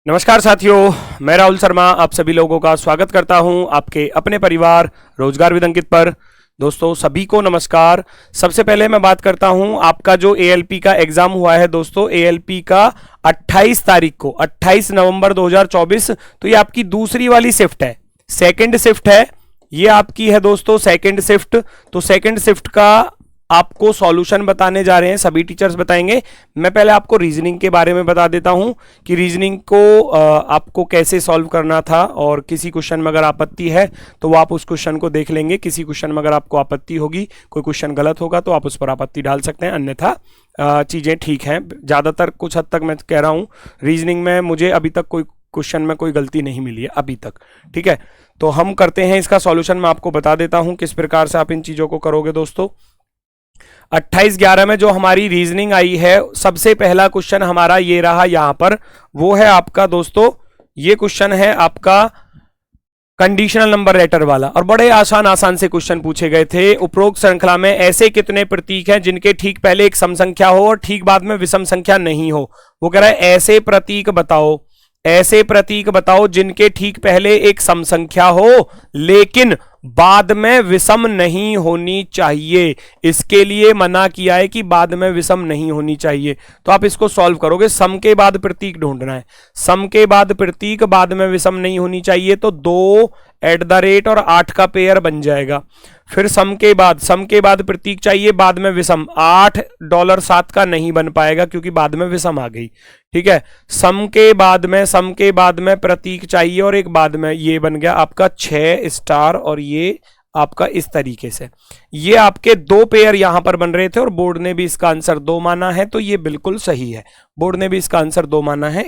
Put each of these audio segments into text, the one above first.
नमस्कार साथियों, मैं राहुल शर्मा आप सभी लोगों का स्वागत करता हूं आपके अपने परिवार रोजगार विद अंकित पर। दोस्तों सभी को नमस्कार। सबसे पहले मैं बात करता हूं आपका जो एएलपी का एग्जाम हुआ है दोस्तों, एएलपी का 28 तारीख को 28 नवंबर 2024। तो ये आपकी दूसरी वाली शिफ्ट है, सेकंड शिफ्ट है, ये आपकी है दोस्तों सेकंड शिफ्ट। तो सेकंड शिफ्ट का आपको सॉल्यूशन बताने जा रहे हैं, सभी टीचर्स बताएंगे। मैं पहले आपको रीजनिंग के बारे में बता देता हूं कि रीजनिंग को आपको कैसे सॉल्व करना था, और किसी क्वेश्चन में अगर आपत्ति है तो वो आप उस क्वेश्चन को देख लेंगे। किसी क्वेश्चन में अगर आपको आपत्ति होगी, कोई क्वेश्चन गलत होगा तो आप उस पर आपत्ति डाल सकते हैं, अन्यथा चीजें ठीक हैं। ज्यादातर कुछ हद तक मैं कह रहा हूं रीजनिंग में मुझे अभी तक कोई क्वेश्चन में कोई गलती नहीं मिली है अभी तक, ठीक है। तो हम करते हैं इसका सॉल्यूशन, मैं आपको बता देता हूं किस प्रकार से आप इन चीजों को करोगे दोस्तों। 28/11 में जो हमारी रीजनिंग आई है, सबसे पहला क्वेश्चन हमारा ये रहा यहां पर, वो है आपका दोस्तों, ये क्वेश्चन है आपका कंडीशनल नंबर लेटर वाला, और बड़े आसान से क्वेश्चन पूछे गए थे। उपरोक्त श्रृंखला में ऐसे कितने प्रतीक हैं जिनके ठीक पहले एक सम संख्या हो और ठीक बाद में विषम संख्या नहीं हो। वो कह रहा है ऐसे प्रतीक बताओ, ऐसे प्रतीक बताओ जिनके ठीक पहले एक सम संख्या हो लेकिन बाद में विषम नहीं होनी चाहिए। इसके लिए मना किया है कि बाद में विषम नहीं होनी चाहिए। तो आप इसको सॉल्व करोगे, सम के बाद प्रतीक ढूंढना है, सम के बाद प्रतीक, बाद में विषम नहीं होनी चाहिए। तो 2 और 8 का पेयर बन जाएगा। फिर सम के बाद प्रतीक चाहिए, बाद में विषम, $8 का नहीं बन पाएगा क्योंकि बाद में विषम आ गई, ठीक है। सम के बाद में प्रतीक चाहिए और एक बाद में, ये बन गया आपका 6 और ये आपका इस तरीके से। ये आपके 2 पेयर यहां पर बन रहे थे और बोर्ड ने भी इसका आंसर 2 माना है, तो ये बिल्कुल सही है। बोर्ड ने भी इसका आंसर 2 माना है,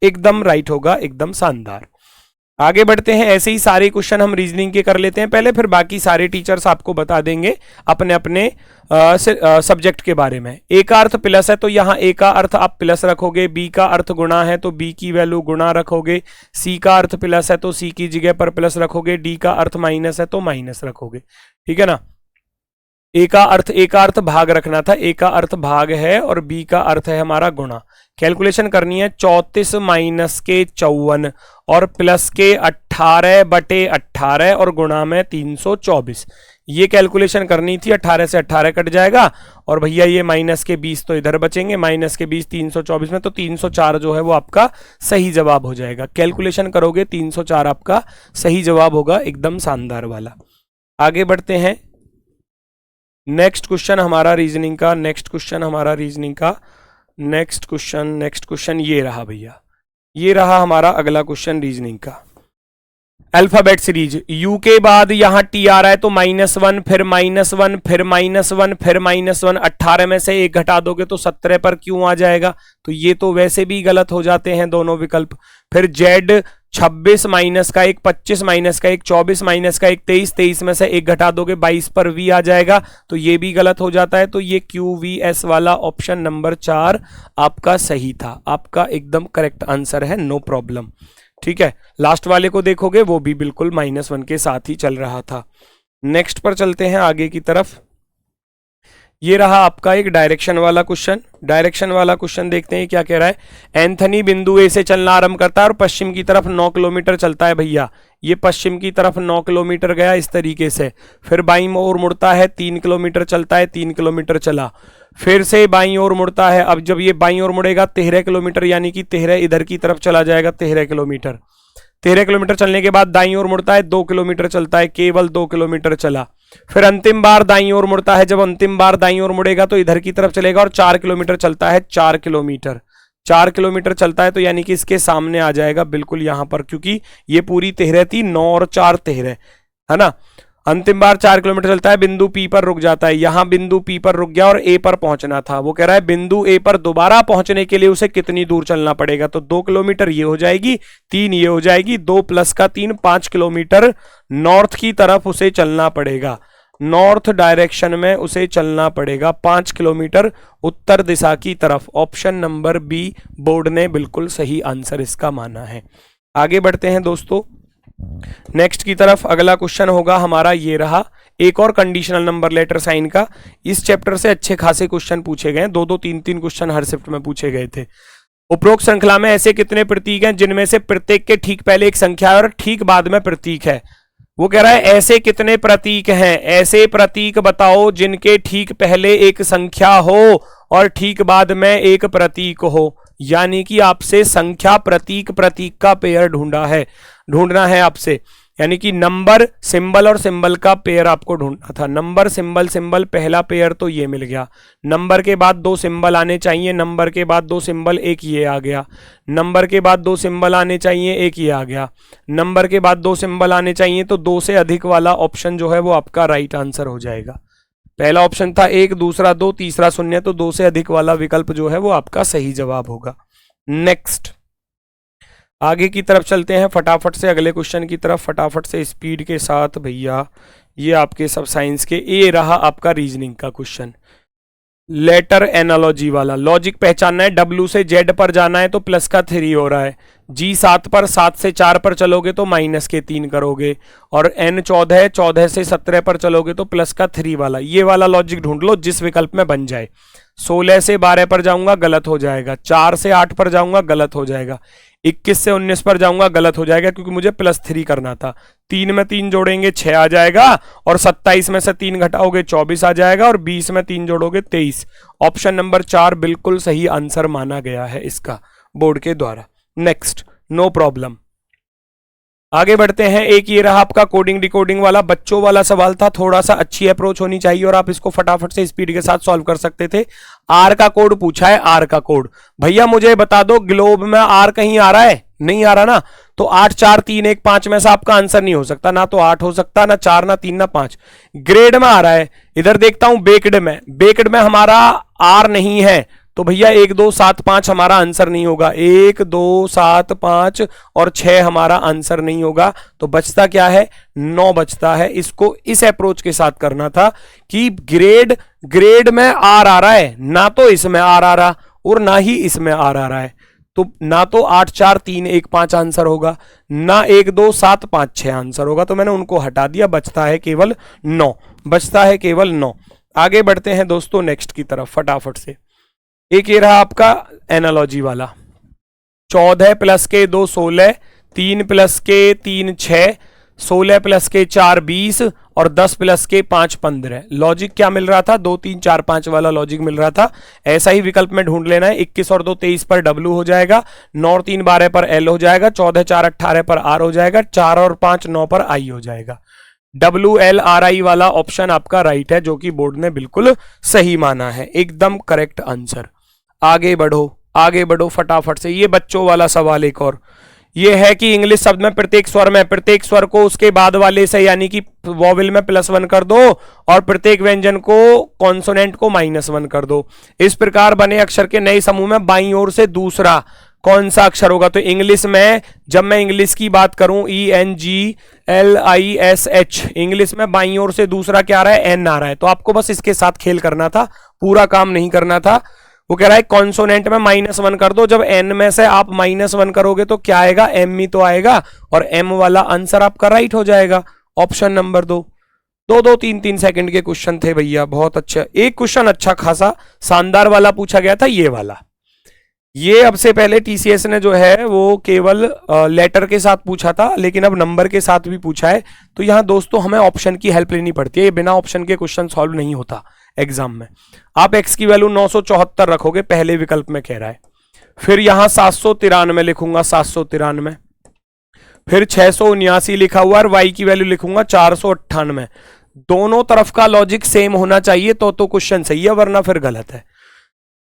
एकदम राइट होगा, एकदम शानदार। आगे बढ़ते हैं, ऐसे ही सारे क्वेश्चन हम रीजनिंग के कर लेते हैं पहले, फिर बाकी सारे टीचर्स आपको बता देंगे अपने अपने सब्जेक्ट के बारे में। ए का अर्थ प्लस है तो यहाँ ए का अर्थ आप प्लस रखोगे, बी का अर्थ गुणा है तो बी की वैल्यू गुणा रखोगे, सी का अर्थ प्लस है तो सी की जगह पर प्लस रखोगे, डी का अर्थ माइनस है तो माइनस रखोगे, ठीक है ना। ए का अर्थ भाग रखना था, ए का अर्थ भाग है और बी का अर्थ है हमारा गुणा। कैलकुलेशन करनी है 34 माइनस के 54 और प्लस के 18/18 और गुणा में 324। ये कैलकुलेशन करनी थी, 18 से 18 कट जाएगा और भैया ये माइनस के 20 तो इधर बचेंगे, माइनस के 20 324 में, तो 304 जो है वो आपका सही जवाब हो जाएगा। कैलकुलेशन करोगे 304 आपका सही जवाब होगा, एकदम शानदार वाला। आगे बढ़ते हैं, नेक्स्ट क्वेश्चन हमारा रीजनिंग का, नेक्स्ट क्वेश्चन ये रहा भैया, ये रहा हमारा अगला क्वेश्चन रीजनिंग का। अल्फाबेट सीरीज, यू के बाद यहां टी आ रहा है तो -1, फिर -1, फिर -1, फिर -1, 18 में से 1 घटा दोगे तो 17 पर क्यों आ जाएगा, तो ये तो वैसे भी गलत हो जाते हैं दोनों विकल्प। फिर जेड 26 माइनस का 1, 25 माइनस का 1, 24 माइनस का 1, 23 में से 1 घटा दोगे 22 पर वी आ जाएगा, तो ये भी गलत हो जाता है। तो ये QVS वाला ऑप्शन नंबर 4 आपका सही था, आपका एकदम करेक्ट आंसर है, नो प्रॉब्लम, ठीक है। लास्ट वाले को देखोगे वो भी बिल्कुल -1 के साथ ही चल रहा था। नेक्स्ट पर चलते हैं आगे की तरफ। ये रहा आपका एक डायरेक्शन वाला क्वेश्चन, देखते हैं क्या कह रहा है। एंथनी बिंदु ए से चलना आरंभ करता है और पश्चिम की तरफ 9 किलोमीटर चलता है भैया। ये पश्चिम की तरफ 9 किलोमीटर गया इस तरीके से, फिर बाईं ओर मुड़ता है, 3 किलोमीटर चलता है, 3 किलोमीटर चला, फिर से बाईं ओर मुड़ता है। अब जब ये बाईं ओर मुड़ेगा 13 किलोमीटर, यानी कि 13 इधर की तरफ चला जाएगा, 13 किलोमीटर। 13 किलोमीटर चलने के बाद दाईं ओर मुड़ता है, 2 किलोमीटर चलता है, केवल 2 किलोमीटर चला। फिर अंतिम बार दाईं ओर मुड़ता है, जब अंतिम बार दाईं ओर मुड़ेगा तो इधर की तरफ चलेगा और 4 किलोमीटर चलता है, 4 किलोमीटर चलता है, तो यानी कि इसके सामने आ जाएगा बिल्कुल यहां पर, क्योंकि ये पूरी 13 थी, 9 और 4 13 है ना। अंतिम बार 4 किलोमीटर चलता है, बिंदु पी पर रुक जाता है, यहां बिंदु पी पर रुक गया और ए पर पहुंचना था। वो कह रहा है बिंदु ए पर दोबारा पहुंचने के लिए उसे कितनी दूर चलना पड़ेगा, तो 2 किलोमीटर ये हो जाएगी, 3 ये हो जाएगी, 2 प्लस का 3, 5 किलोमीटर नॉर्थ की तरफ उसे चलना पड़ेगा, नॉर्थ डायरेक्शन में उसे चलना पड़ेगा, 5 किलोमीटर उत्तर दिशा की तरफ। ऑप्शन नंबर बी बोर्ड ने बिल्कुल सही आंसर इसका माना है। आगे बढ़ते हैं दोस्तों, नेक्स्ट की तरफ। अगला क्वेश्चन होगा हमारा ये रहा, एक और कंडीशनल नंबर लेटर साइन का। इस चैप्टर से अच्छे खासे क्वेश्चन पूछे गए, 2-2 3-3 क्वेश्चन हर शिफ्ट में पूछे गए थे। उपरोक्त श्रृंखला में ऐसे कितने प्रतीक हैं जिनमें से प्रत्येक के ठीक पहले एक संख्या है और ठीक बाद में प्रतीक है। वो कह रहा है ऐसे कितने प्रतीक हैं, ऐसे प्रतीक बताओ जिनके ठीक पहले एक संख्या हो और ठीक बाद में एक प्रतीक हो। यानी कि आपसे संख्या प्रतीक प्रतीक का पेयर ढूंढना है आपसे, यानी कि नंबर सिंबल और सिंबल का पेयर आपको ढूंढना था। नंबर सिंबल सिंबल पहला पेयर तो ये मिल गया, नंबर के बाद दो सिंबल आने चाहिए, नंबर के बाद दो सिंबल, एक ये आ गया, नंबर के बाद दो सिंबल आने चाहिए, एक ये आ गया, नंबर के बाद दो सिंबल आने चाहिए, तो दो से अधिक वाला ऑप्शन जो है वो आपका राइट आंसर हो जाएगा। पहला ऑप्शन था एक, दूसरा दो, तीसरा शून्य, तो दो से अधिक वाला विकल्प जो है वो आपका सही जवाब होगा। नेक्स्ट आगे की तरफ चलते हैं फटाफट से अगले क्वेश्चन की तरफ, फटाफट से स्पीड के साथ भैया। ये आपके सब साइंस के, ये रहा आपका रीजनिंग का क्वेश्चन, लेटर एनालॉजी वाला। लॉजिक पहचानना है, W से Z पर जाना है तो प्लस का 3 हो रहा है, G 7 पर 7 से 4 पर चलोगे तो माइनस के 3 करोगे, और N 14 14 से 17 पर चलोगे तो प्लस का 3 वाला, ये वाला लॉजिक ढूंढ लो जिस विकल्प में बन जाए। 16 से 12 पर जाऊंगा गलत हो जाएगा, 4 से 8 पर जाऊंगा गलत हो जाएगा, 21 से 19 पर जाऊंगा गलत हो जाएगा क्योंकि मुझे +3 करना था। 3 में 3 जोड़ेंगे 6 आ जाएगा, और 27 में से 3 घटाओगे 24 आ जाएगा, और 20 में 3 जोड़ोगे 23। ऑप्शन नंबर 4 बिल्कुल सही आंसर माना गया है इसका बोर्ड के द्वारा। Next, no problem. आगे बढ़ते हैं, एक ये रहा आपका कोडिंग डिकोडिंग वाला, बच्चों वाला सवाल था, थोड़ा सा अच्छी अप्रोच होनी चाहिए और आप इसको फटाफट से स्पीड के साथ सॉल्व कर सकते थे। आर का कोड पूछा है, आर का कोड भैया मुझे बता दो, ग्लोब में आर कहीं आ रहा है? नहीं आ रहा ना, तो 8 4 3 1 5 में से आपका आंसर नहीं हो सकता, ना तो 8 हो सकता, ना 4, ना 3, ना 5। ग्रेड में आ रहा है, इधर देखता हूं बेक्ड में हमारा आर नहीं है, तो भैया 1 2 7 5 हमारा आंसर नहीं होगा, 1 2 7 5 और 6 हमारा आंसर नहीं होगा। तो बचता क्या है? 9 बचता है। इसको इस अप्रोच के साथ करना था कि ग्रेड में आर आ रहा है, ना तो इसमें आर आ रहा और ना ही इसमें आर आ रहा है, तो ना तो 8 4 3 1 5 आंसर होगा, ना 1 2 7 5 6 आंसर होगा, तो मैंने उनको हटा दिया, बचता है केवल 9, बचता है केवल 9। आगे बढ़ते हैं दोस्तों नेक्स्ट की तरफ फटाफट से। एक ये रहा आपका एनालॉजी वाला, 14 प्लस के 2 16, 3 प्लस के 3 6, 16 प्लस के 4 20 और 10 प्लस के 5 15। लॉजिक क्या मिल रहा था? 2 3 4 5 वाला लॉजिक मिल रहा था। ऐसा ही विकल्प में ढूंढ लेना है। 21 और 2 23 पर W हो जाएगा, 9 और 3 12 पर L हो जाएगा, 14 4 18 पर R हो जाएगा, 4 और 5 9 पर I हो जाएगा। WLRI वाला ऑप्शन आपका राइट है, जो कि बोर्ड ने बिल्कुल सही माना है, एकदम करेक्ट आंसर। आगे बढ़ो फटाफट से। ये बच्चों वाला सवाल एक और, ये है कि इंग्लिश शब्द में प्रत्येक स्वर को उसके बाद वाले से यानी कि वॉवेल में +1 कर दो और प्रत्येक व्यंजन को कॉन्सोनेंट को -1 कर दो। इस प्रकार बने अक्षर के नए समूह में बाईं ओर से दूसरा कौन सा अक्षर होगा? तो इंग्लिश में, जब मैं इंग्लिश की बात करूं, ENGLISH, इंग्लिश में बाईं ओर से दूसरा क्या आ रहा है? N आ रहा है। तो आपको बस इसके साथ खेल करना था, पूरा काम नहीं करना था। वो कह रहा है कॉन्सोनेंट में -1 कर दो, जब N में से आप -1 करोगे तो क्या आएगा? M ही तो आएगा, और M वाला आंसर आपका राइट हो जाएगा, ऑप्शन नंबर 2। 2 3 3 सेकंड के क्वेश्चन थे भैया, बहुत अच्छा। एक क्वेश्चन अच्छा खासा शानदार वाला पूछा गया था, ये वाला। ये अब से पहले TCS ने जो है वो केवल लेटर के साथ पूछा था, लेकिन अब नंबर के साथ भी पूछा है। तो यहां दोस्तों हमें ऑप्शन की हेल्प लेनी पड़ती है, ये बिना ऑप्शन के क्वेश्चन सॉल्व नहीं होता एग्जाम में। आप x की वैल्यू 974 रखोगे, पहले विकल्प में कह रहा है, फिर यहां 793 लिखूंगा, 793, फिर 679 लिखा हुआ, और y की वैल्यू लिखूंगा 498। दोनों तरफ का लॉजिक सेम होना चाहिए तो क्वेश्चन सही है, वरना फिर गलत है।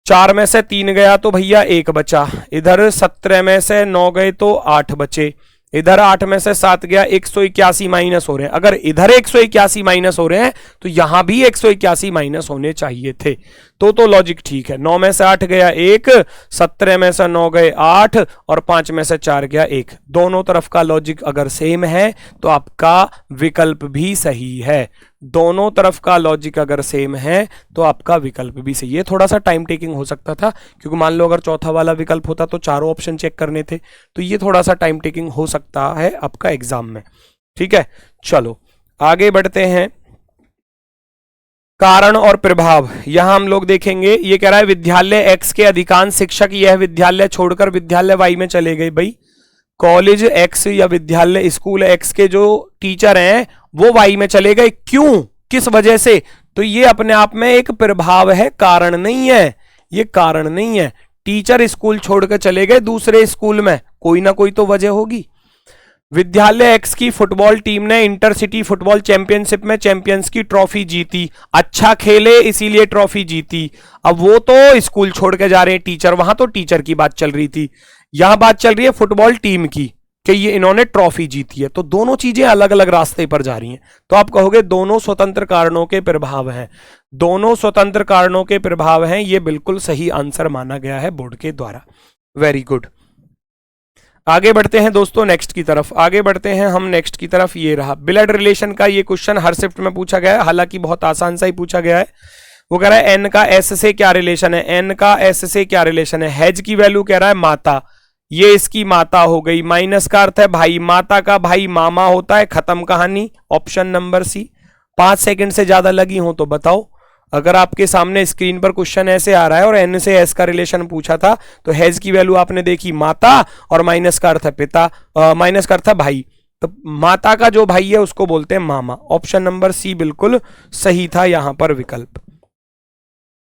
4 में से 3 गया तो भैया 1 बचा, इधर 17 में से 9 गए तो 8 बचे, इधर 8 में से 7 गया, 181 माइनस हो रहे हैं। अगर इधर 181 माइनस हो रहे हैं तो यहां भी 181 माइनस होने चाहिए थे, तो लॉजिक ठीक है। 9 में से 8 गया 1, 17 में से 9 गए 8 और 5 में से 4 गया 1। दोनों तरफ का लॉजिक अगर सेम है तो आपका विकल्प भी सही है। दोनों तरफ का लॉजिक अगर सेम है तो आपका विकल्प भी सही है। थोड़ा सा टाइम टेकिंग हो सकता था, क्योंकि मान लो अगर चौथा वाला विकल्प होता तो चारों ऑप्शन चेक करने थे, तो ये थोड़ा सा टाइम टेकिंग हो सकता है आपका एग्जाम में। ठीक है, चलो आगे बढ़ते हैं। कारण और प्रभाव यहां हम लोग देखेंगे। ये कह रहा है विद्यालय एक्स के अधिकांश शिक्षक यह विद्यालय छोड़कर विद्यालय वाई में चले गए। भाई कॉलेज एक्स या विद्यालय स्कूल एक्स के जो टीचर हैं वो वाई में चले गए, क्यों, किस वजह से? तो ये अपने आप में एक प्रभाव है, कारण नहीं है, ये कारण नहीं है। टीचर स्कूल छोड़कर चले गए दूसरे स्कूल में, कोई ना कोई तो वजह होगी। विद्यालय एक्स की फुटबॉल टीम ने इंटरसिटी फुटबॉल चैंपियनशिप में चैंपियंस की ट्रॉफी जीती, अच्छा खेले इसीलिए ट्रॉफी जीती। अब वो तो स्कूल छोड़ के जा रहे हैं टीचर, वहां तो टीचर की बात चल रही थी, यहां बात चल रही है फुटबॉल टीम की कि ये इन्होंने ट्रॉफी जीती है। तो दोनों चीजें अलग अलग रास्ते पर जा रही हैं। तो आप कहोगे दोनों स्वतंत्र कारणों के प्रभाव हैं, दोनों स्वतंत्र कारणों के प्रभाव हैं, ये बिल्कुल सही आंसर माना गया है बोर्ड के द्वारा। Very good. आगे बढ़ते हैं दोस्तों नेक्स्ट की तरफ, आगे बढ़ते हैं हम नेक्स्ट की तरफ। ये रहा ब्लड रिलेशन का, ये क्वेश्चन हर शिफ्ट में पूछा गया है, हालांकि बहुत आसान सा ही पूछा गया है। वो कह रहा है एन का एस से क्या रिलेशन है, एन का एस से क्या रिलेशन है। हेज की वैल्यू कह रहा है माता, ये इसकी माता हो गई, माइनस का अर्थ है भाई, माता का भाई मामा होता है, खत्म कहानी। Option number C. 5 सेकंड से ज्यादा लगी हो तो बताओ। अगर आपके सामने स्क्रीन पर क्वेश्चन ऐसे आ रहा है और एन से एस का रिलेशन पूछा था, तो हेज की वैल्यू आपने देखी माता और माइनस का अर्थ है पिता, माइनस का अर्थ है भाई, तो माता का जो भाई है उसको बोलते हैं मामा। ऑप्शन नंबर सी बिल्कुल सही था यहां पर विकल्प।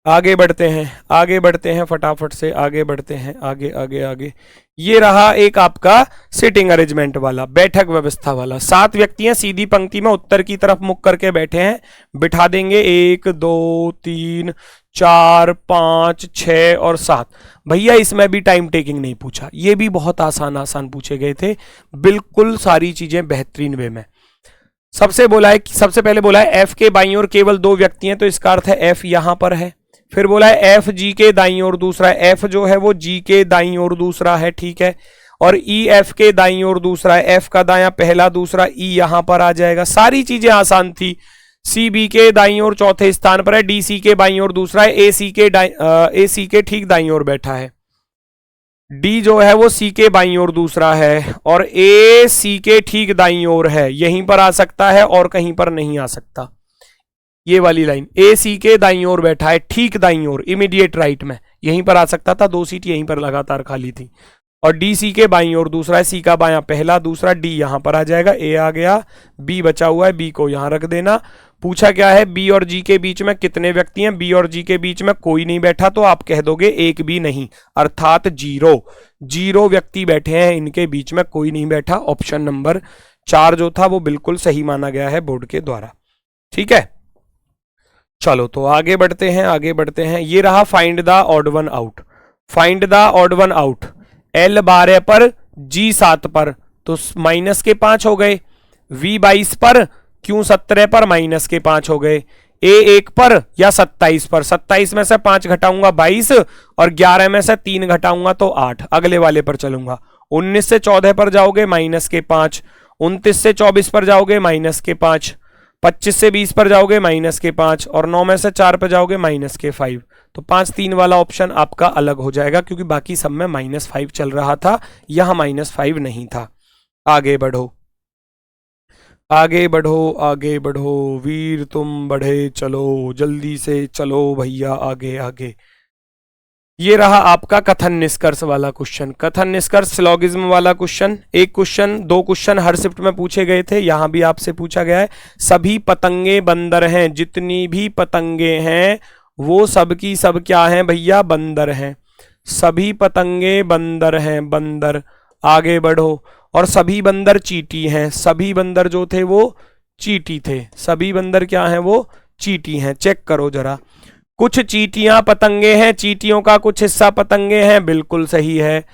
आगे बढ़ते हैं, आगे बढ़ते हैं, फटाफट से आगे बढ़ते हैं, आगे आगे आगे। ये रहा एक आपका सिटिंग अरेंजमेंट वाला, बैठक व्यवस्था वाला। 7 व्यक्ति हैं सीधी पंक्ति में उत्तर की तरफ मुख करके बैठे हैं, बिठा देंगे 1 2 3 4 5 6 और 7। भैया इसमें भी टाइम टेकिंग नहीं पूछा, ये भी बहुत आसान आसान पूछे गए थे, बिल्कुल सारी चीजें बेहतरीन वे में। सबसे पहले बोला है एफ के बाईं ओर केवल 2 व्यक्ति हैं, तो इसका अर्थ है एफ यहां पर है। फिर बोला है एफ जी के दाईं ओर दूसरा है, एफ जो है वो जी के दाईं ओर दूसरा है, ठीक है। और ई एफ के दाईं ओर दूसरा है, एफ का दायां पहला दूसरा, ई यहां पर आ जाएगा। सारी चीजें आसान थी। सी बी के दाईं ओर चौथे स्थान पर है, डी सी के बाईं ओर दूसरा है, ए सी के ठीक दाईं ओर बैठा है, डी जो है वो सी के बाईं ओर दूसरा है, और ए सी के ठीक दाईं ओर है। यहीं पर आ सकता है और कहीं पर नहीं आ सकता। ये वाली लाइन ए सी के दाईं ओर बैठा है, ठीक दाईं ओर, इमीडिएट राइट में, यहीं पर आ सकता था, 2 सीट यहीं पर लगातार खाली थी। और डी सी के बाईं ओर दूसरा है, सी का बायां पहला दूसरा, डी यहां पर आ जाएगा, ए आ गया, बी बचा हुआ है, बी को यहां रख देना। पूछा क्या है बी और जी के बीच में कितने व्यक्ति हैं, बी और जी के बीच में कोई नहीं बैठा, तो आप कह दोगे एक भी नहीं, अर्थात 0 व्यक्ति बैठे हैं, इनके बीच में कोई नहीं बैठा। ऑप्शन नंबर 4 जो था वो बिल्कुल सही माना गया है बोर्ड के द्वारा, ठीक है। चलो तो आगे बढ़ते हैं, आगे बढ़ते हैं। ये रहा find the odd one out, find the odd one out. L 12 पर, जी 7 पर, तो माइनस के 5 हो गए। वी 22 पर, क्यू 17 पर, माइनस के 5 हो गए। ए 1 पर या 27 पर, 27 में से 5 घटाऊंगा 22 और 11 में से 3 घटाऊंगा तो 8। अगले वाले पर चलूंगा। 19 से 14 पर जाओगे माइनस के 5, 29 से 24 पर जाओगे माइनस के 5, 25 से 20 पर जाओगे माइनस के 5, और 9 में से 4 पर जाओगे माइनस के 5। तो 5 3 वाला ऑप्शन आपका अलग हो जाएगा, क्योंकि बाकी सब में -5 चल रहा था, यहां -5 नहीं था। आगे बढ़ो, आगे बढ़ो, आगे बढ़ो, वीर तुम बढ़े चलो, जल्दी से चलो भैया आगे आगे। ये रहा आपका कथन निष्कर्ष वाला क्वेश्चन, कथन निष्कर्ष सिलोगिज्म वाला क्वेश्चन। एक क्वेश्चन, 2 क्वेश्चन हर शिफ्ट में पूछे गए थे, यहां भी आपसे पूछा गया है। सभी पतंगे बंदर हैं, जितनी भी पतंगे हैं वो सब की सब क्या हैं भैया, बंदर हैं। सभी पतंगे बंदर हैं, बंदर। आगे बढ़ो, और सभी बंदर चींटी हैं, सभी बंदर जो थे वो चींटी थे, सभी बंदर क्या हैं, वो चींटी हैं। चेक करो जरा, कुछ चींटियां पतंगे हैं, चींटियों का कुछ हिस्सा पतंगे हैं, बिल्कुल सही है।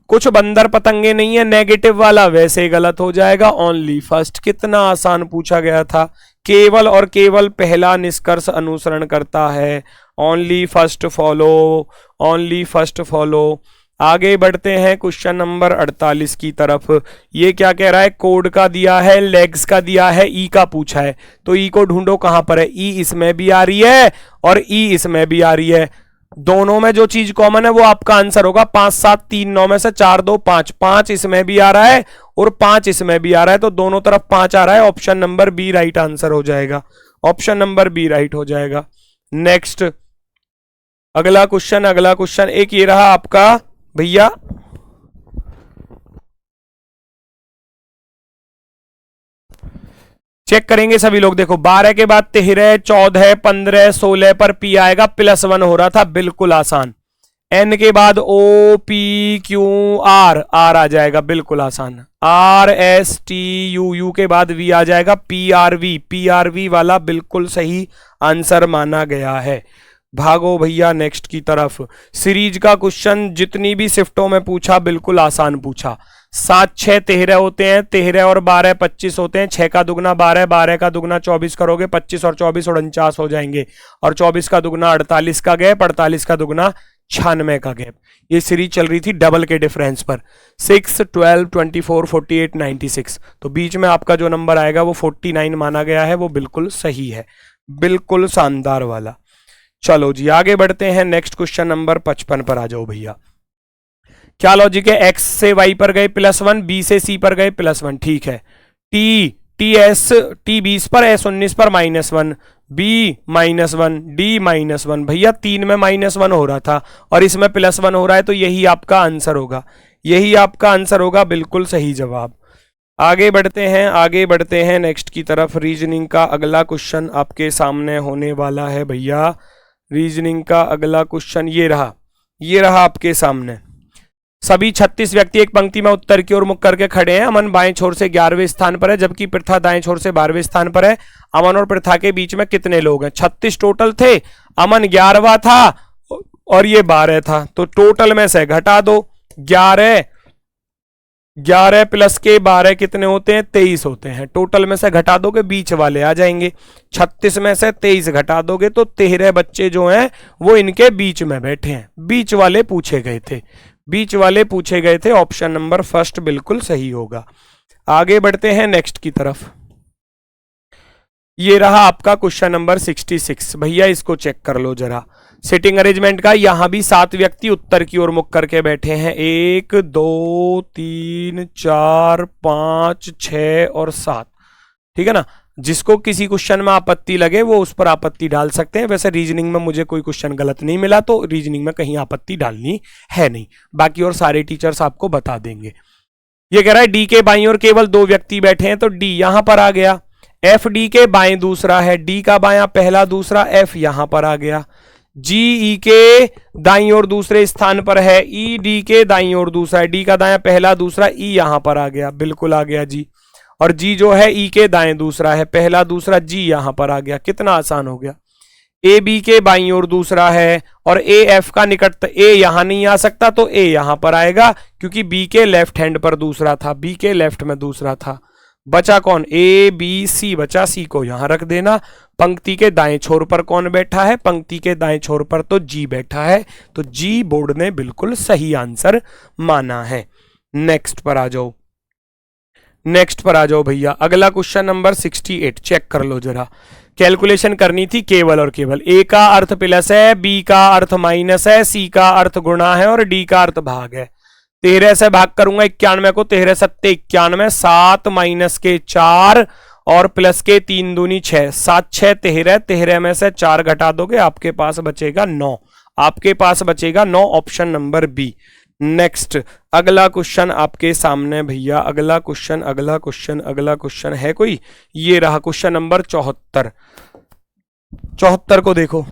कुछ बंदर पतंगे नहीं है, नेगेटिव वाला वैसे गलत हो जाएगा। ओनली फर्स्ट, कितना आसान पूछा गया था, केवल और केवल पहला निष्कर्ष अनुसरण करता है। Only first follow, only first follow. आगे बढ़ते हैं क्वेश्चन नंबर 48 की तरफ। ये क्या कह रहा है, कोड का दिया है, लेग्स का दिया है, ई का पूछा है, तो ई को ढूंढो कहां पर है। ई इसमें भी आ रही है और ई इसमें भी आ रही है, दोनों में जो चीज कॉमन है वो आपका आंसर होगा। 5 7 3 9 में से 4 2 5, 5 इसमें भी आ रहा है और 5 इसमें भी आ रहा है, तो दोनों तरफ 5 आ रहा है। Option number B right answer हो जाएगा। ऑप्शन नंबर बी राइट हो जाएगा। नेक्स्ट अगला क्वेश्चन एक ये रहा आपका भैया, चेक करेंगे सभी लोग। देखो 12 के बाद 13, 14, 15, 16 पर पी आएगा, +1 हो रहा था, बिल्कुल आसान। एन के बाद O P Q R, R आ जाएगा, बिल्कुल आसान। R S T U, U के बाद वी आ जाएगा, पी आर वी वाला बिल्कुल सही आंसर माना गया है। भागो भैया नेक्स्ट की तरफ। सीरीज का क्वेश्चन जितनी भी शिफ्टों में पूछा बिल्कुल आसान पूछा। 7, 6, 13 होते हैं, 13 और 12 25 होते हैं, 6 का दुगना 12, 12 का दुगना 24 करोगे, 25 और 24 49 हो जाएंगे, और 24 का दुगना 48 का गैप, 48 का दुगना 96 का गैप। ये सीरीज चल रही थी डबल के डिफरेंस पर, 6, 12, 24, 48, 96। तो बीच में आपका जो नंबर आएगा वो 49 माना गया है, वो बिल्कुल सही है, बिल्कुल शानदार वाला। चलो जी आगे बढ़ते हैं, नेक्स्ट क्वेश्चन नंबर 55 पर आ जाओ भैया। क्या लॉजिक है? एक्स से वाई पर गए +1, बी से सी पर गए +1, ठीक है। टी 20 पर, एस 19 पर -1, बी -1, डी -1। भैया 3 में -1 हो रहा था और इसमें +1 हो रहा है, तो यही आपका आंसर होगा, यही आपका आंसर होगा, बिल्कुल सही जवाब। आगे बढ़ते हैं नेक्स्ट की तरफ। रीजनिंग का अगला क्वेश्चन आपके सामने होने वाला है भैया। रीजनिंग का अगला क्वेश्चन ये रहा आपके सामने। सभी 36 व्यक्ति एक पंक्ति में उत्तर की ओर मुख करके खड़े हैं। अमन बाएं छोर से 11वें स्थान पर है, जबकि पृथा दाएं छोर से 12वें स्थान पर है। अमन और पृथा के बीच में कितने लोग हैं? 36 टोटल थे, अमन 11वां था और ये 12 था, तो टोटल में से घटा दो। 11 प्लस के 12 कितने होते हैं? 23 होते हैं। टोटल में से घटा दोगे, बीच वाले आ जाएंगे। 36 में से 23 घटा दोगे तो 13 बच्चे जो हैं वो इनके बीच में बैठे हैं। बीच वाले पूछे गए थे, ऑप्शन नंबर फर्स्ट बिल्कुल सही होगा। आगे बढ़ते हैं नेक्स्ट की तरफ। ये रहा आपका क्वेश्चन नंबर 66। भैया इसको चेक कर लो जरा, सिटिंग अरेंजमेंट का। यहां भी 7 व्यक्ति उत्तर की ओर मुख करके बैठे हैं, 1, 2, 3, 4, 5, 6 और 7, ठीक है ना। जिसको किसी क्वेश्चन में आपत्ति लगे वो उस पर आपत्ति डाल सकते हैं। वैसे रीजनिंग में मुझे कोई क्वेश्चन गलत नहीं मिला, तो रीजनिंग में कहीं आपत्ति डालनी है नहीं, बाकी और सारे टीचर्स आपको बता देंगे। ये कह रहा है डी के बाईं ओर केवल 2 व्यक्ति बैठे हैं, तो डी यहां पर आ गया। एफ डी के बाएं दूसरा है, डी का बायां पहला दूसरा, एफ यहां पर आ गया। जी ई के दाईं ओर दूसरे स्थान पर है, ई डी के दाईं ओर दूसरा है, डी का दायां पहला दूसरा, ई यहां पर आ गया, बिल्कुल आ गया जी। और जी जो है ई के दाएं दूसरा है, पहला दूसरा, जी यहां पर आ गया। कितना आसान हो गया। ए बी के बाईं ओर दूसरा है और ए एफ का निकट, ए यहां नहीं आ सकता तो ए यहां पर आएगा, क्योंकि बी के लेफ्ट हैंड पर दूसरा था, बी के लेफ्ट में दूसरा था। बचा कौन? ए बी सी बचा, सी को यहां रख देना। पंक्ति के दाएं छोर पर कौन बैठा है? पंक्ति के दाएं छोर पर तो जी बैठा है, तो जी बोर्ड ने बिल्कुल सही आंसर माना है। नेक्स्ट पर आ जाओ भैया। अगला क्वेश्चन नंबर 68 चेक कर लो जरा। कैलकुलेशन करनी थी केवल और केवल। ए का अर्थ प्लस है, बी का अर्थ माइनस है, सी का अर्थ गुणा है और डी का अर्थ भाग है। 13 से भाग करूंगा 91 को, 13 सत्ते 91, 7 माइनस के 4 और प्लस के 3 दूनी 6, 7 6 13, 13 में से 4 घटा दोगे, आपके पास बचेगा 9, आपके पास बचेगा 9, ऑप्शन नंबर बी। नेक्स्ट अगला क्वेश्चन आपके सामने भैया। अगला क्वेश्चन है कोई? ये रहा क्वेश्चन नंबर 74 को देखो।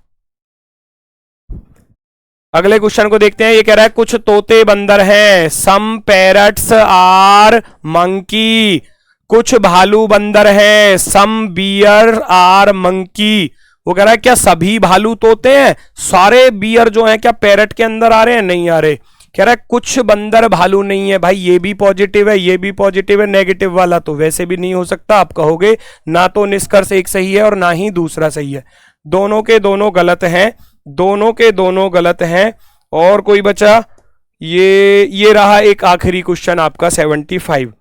अगले क्वेश्चन को देखते हैं। ये कह रहा है कुछ तोते बंदर हैं, सम पैरट्स आर मंकी। कुछ भालू बंदर हैं, सम बियर आर मंकी। वो कह रहा है क्या सभी भालू तोते हैं? सारे बियर जो हैं क्या पैरट के अंदर आ रहे हैं? नहीं आ रहे। कह रहा है कुछ बंदर भालू नहीं है। भाई ये भी पॉजिटिव है, ये भी पॉजिटिव है, नेगेटिव वाला तो वैसे भी नहीं हो सकता। आप कहोगे ना तो निष्कर्ष एक सही है और ना ही दूसरा सही है, दोनों के दोनों गलत हैं, दोनों के दोनों गलत हैं। और कोई बचा? ये रहा एक आखिरी क्वेश्चन आपका 75।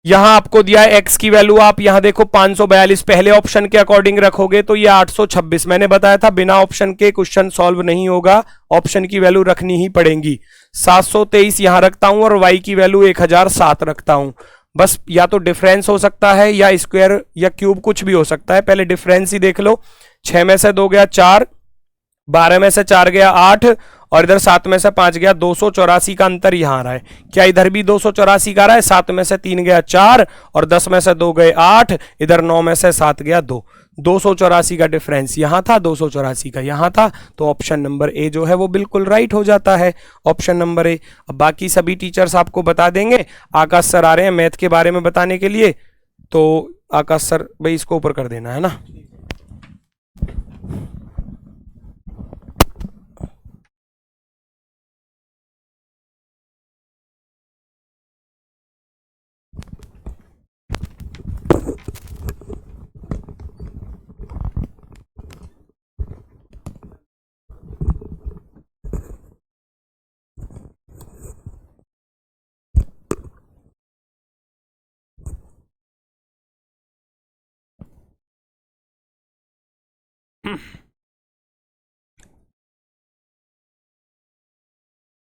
यहां आपको दिया है एक्स की वैल्यू, आप यहां देखो 542 पहले ऑप्शन के अकॉर्डिंग रखोगे तो ये 826। मैंने बताया था बिना ऑप्शन के क्वेश्चन सॉल्व नहीं होगा, ऑप्शन की वैल्यू रखनी ही पड़ेगी। 723 यहां रखता हूं और वाई की वैल्यू 1007 रखता हूं। बस या तो डिफरेंस हो सकता है या स्क्वायर या क्यूब, कुछ भी हो सकता है। पहले डिफरेंस ही देख लो, 6 में से 2 गया 4, 12 में से 4 गया 8, और इधर 7 में से 5 गया 284 का अंतर यहां आ रहा है। क्या इधर भी 284 का आ रहा है? 7 में से 3 गया 4 और 10 में से 2 गए 8, इधर 9 में से 7 गया 2। 284 का डिफरेंस यहां था, 284 का यहां था, तो ऑप्शन नंबर ए जो है वो बिल्कुल राइट हो जाता है, ऑप्शन नंबर ए। अब बाकी सभी टीचर्स आपको बता देंगे। आकाश सर आ रहे हैं मैथ के बारे में बताने के लिए, तो आकाश सर भाई इसको ऊपर कर देना है ना।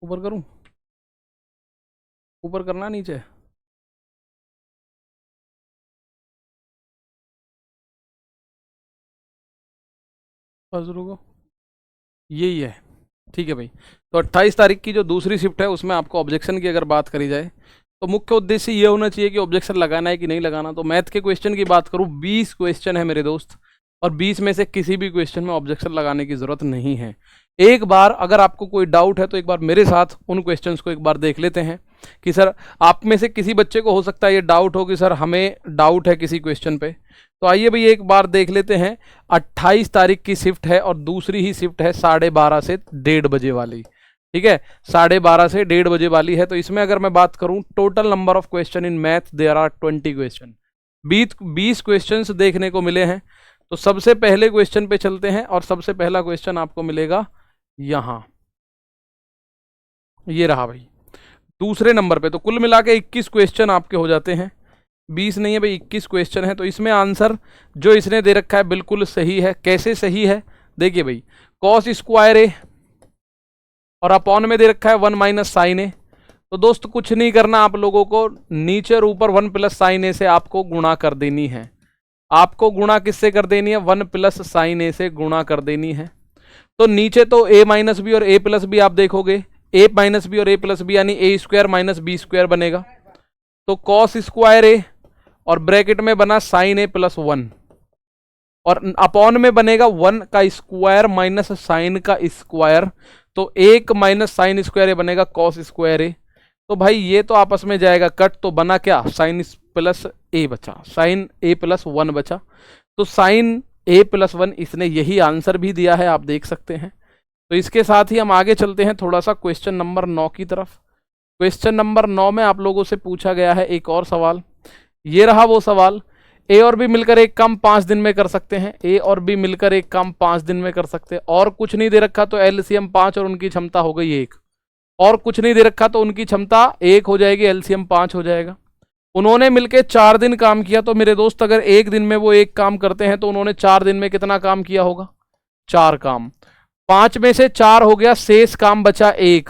ऊपर करूं? ऊपर करना नीचे? बस रुको, यही है, ठीक है भाई। तो 28 तारीख की जो दूसरी शिफ्ट है उसमें आपको ऑब्जेक्शन की अगर बात करी जाए तो मुख्य उद्देश्य ये होना चाहिए कि ऑब्जेक्शन लगाना है कि नहीं लगाना। तो मैथ के क्वेश्चन की बात करूँ, 20 क्वेश्चन है मेरे दोस्त, और 20 में से किसी भी क्वेश्चन में ऑब्जेक्शन लगाने की जरूरत नहीं है। एक बार अगर आपको कोई डाउट है तो एक बार मेरे साथ उन क्वेश्चंस को एक बार देख लेते हैं कि सर आप में से किसी बच्चे को हो सकता है ये डाउट हो कि सर हमें डाउट है किसी क्वेश्चन पे। तो आइए भाई एक बार देख लेते हैं। 28 तारीख की शिफ्ट है और दूसरी ही शिफ्ट है 12:30 से 1:30 बजे वाली, ठीक है, 12:30 से 1:30 बजे वाली है। तो इसमें अगर मैं बात करूं total number of question in math there are 20 question, 20 questions देखने को मिले हैं। तो सबसे पहले क्वेश्चन पे चलते हैं और सबसे पहला क्वेश्चन आपको मिलेगा यहां, ये रहा भाई दूसरे नंबर पे। तो कुल मिला के 21 क्वेश्चन आपके हो जाते हैं, 20 नहीं है भाई 21 क्वेश्चन है। तो इसमें आंसर जो इसने दे रखा है बिल्कुल सही है। कैसे सही है? देखिए भाई, कॉस स्क्वायर ए और अपॉन में दे रखा है 1 माइनस साइन ए। तो दोस्त कुछ नहीं करना आप लोगों को, नीचे और ऊपर 1 प्लस साइन ए से आपको गुणा कर देनी है। आपको गुणा किससे कर देनी है? 1 प्लस साइन ए से गुणा कर देनी है। तो नीचे तो ए माइनस बी और ए प्लस बी आप देखोगे, ए माइनस बी और ए प्लस बी यानी ए स्क्वायर माइनस बी स्क्वायर बनेगा। तो कॉस स्क्वायर ए और ब्रैकेट में बना साइन ए प्लस 1 और अपॉन में बनेगा 1 का स्क्वायर माइनस साइन का स्क्वायर। तो 1 माइनस साइन स्क्वायर ए बनेगा कॉस स्क्वायर ए। तो भाई ये तो आपस में जाएगा कट, तो बना क्या? साइन प्लस ए बचा, साइन ए प्लस 1 बचा। तो साइन ए प्लस 1 इसने यही आंसर भी दिया है, आप देख सकते हैं। तो इसके साथ ही हम आगे चलते हैं थोड़ा सा क्वेश्चन नंबर 9 की तरफ। क्वेश्चन नंबर 9 में आप लोगों से पूछा गया है एक और सवाल, ये रहा वो सवाल। ए और बी मिलकर एक काम 5 दिन में कर सकते हैं, ए और बी मिलकर एक काम 5 दिन में कर सकते हैं, और कुछ नहीं दे रखा तो एलसीएम 5 और उनकी क्षमता हो गई 1, और कुछ नहीं दे रखा तो उनकी क्षमता 1 हो जाएगी, एलसीएम 5 हो जाएगा। उन्होंने मिलकर 4 दिन काम किया। तो मेरे दोस्त अगर एक दिन में वो एक काम करते हैं तो उन्होंने 4 दिन में कितना काम किया होगा? 4 काम। 5 में से 4 हो गया, शेष काम बचा 1,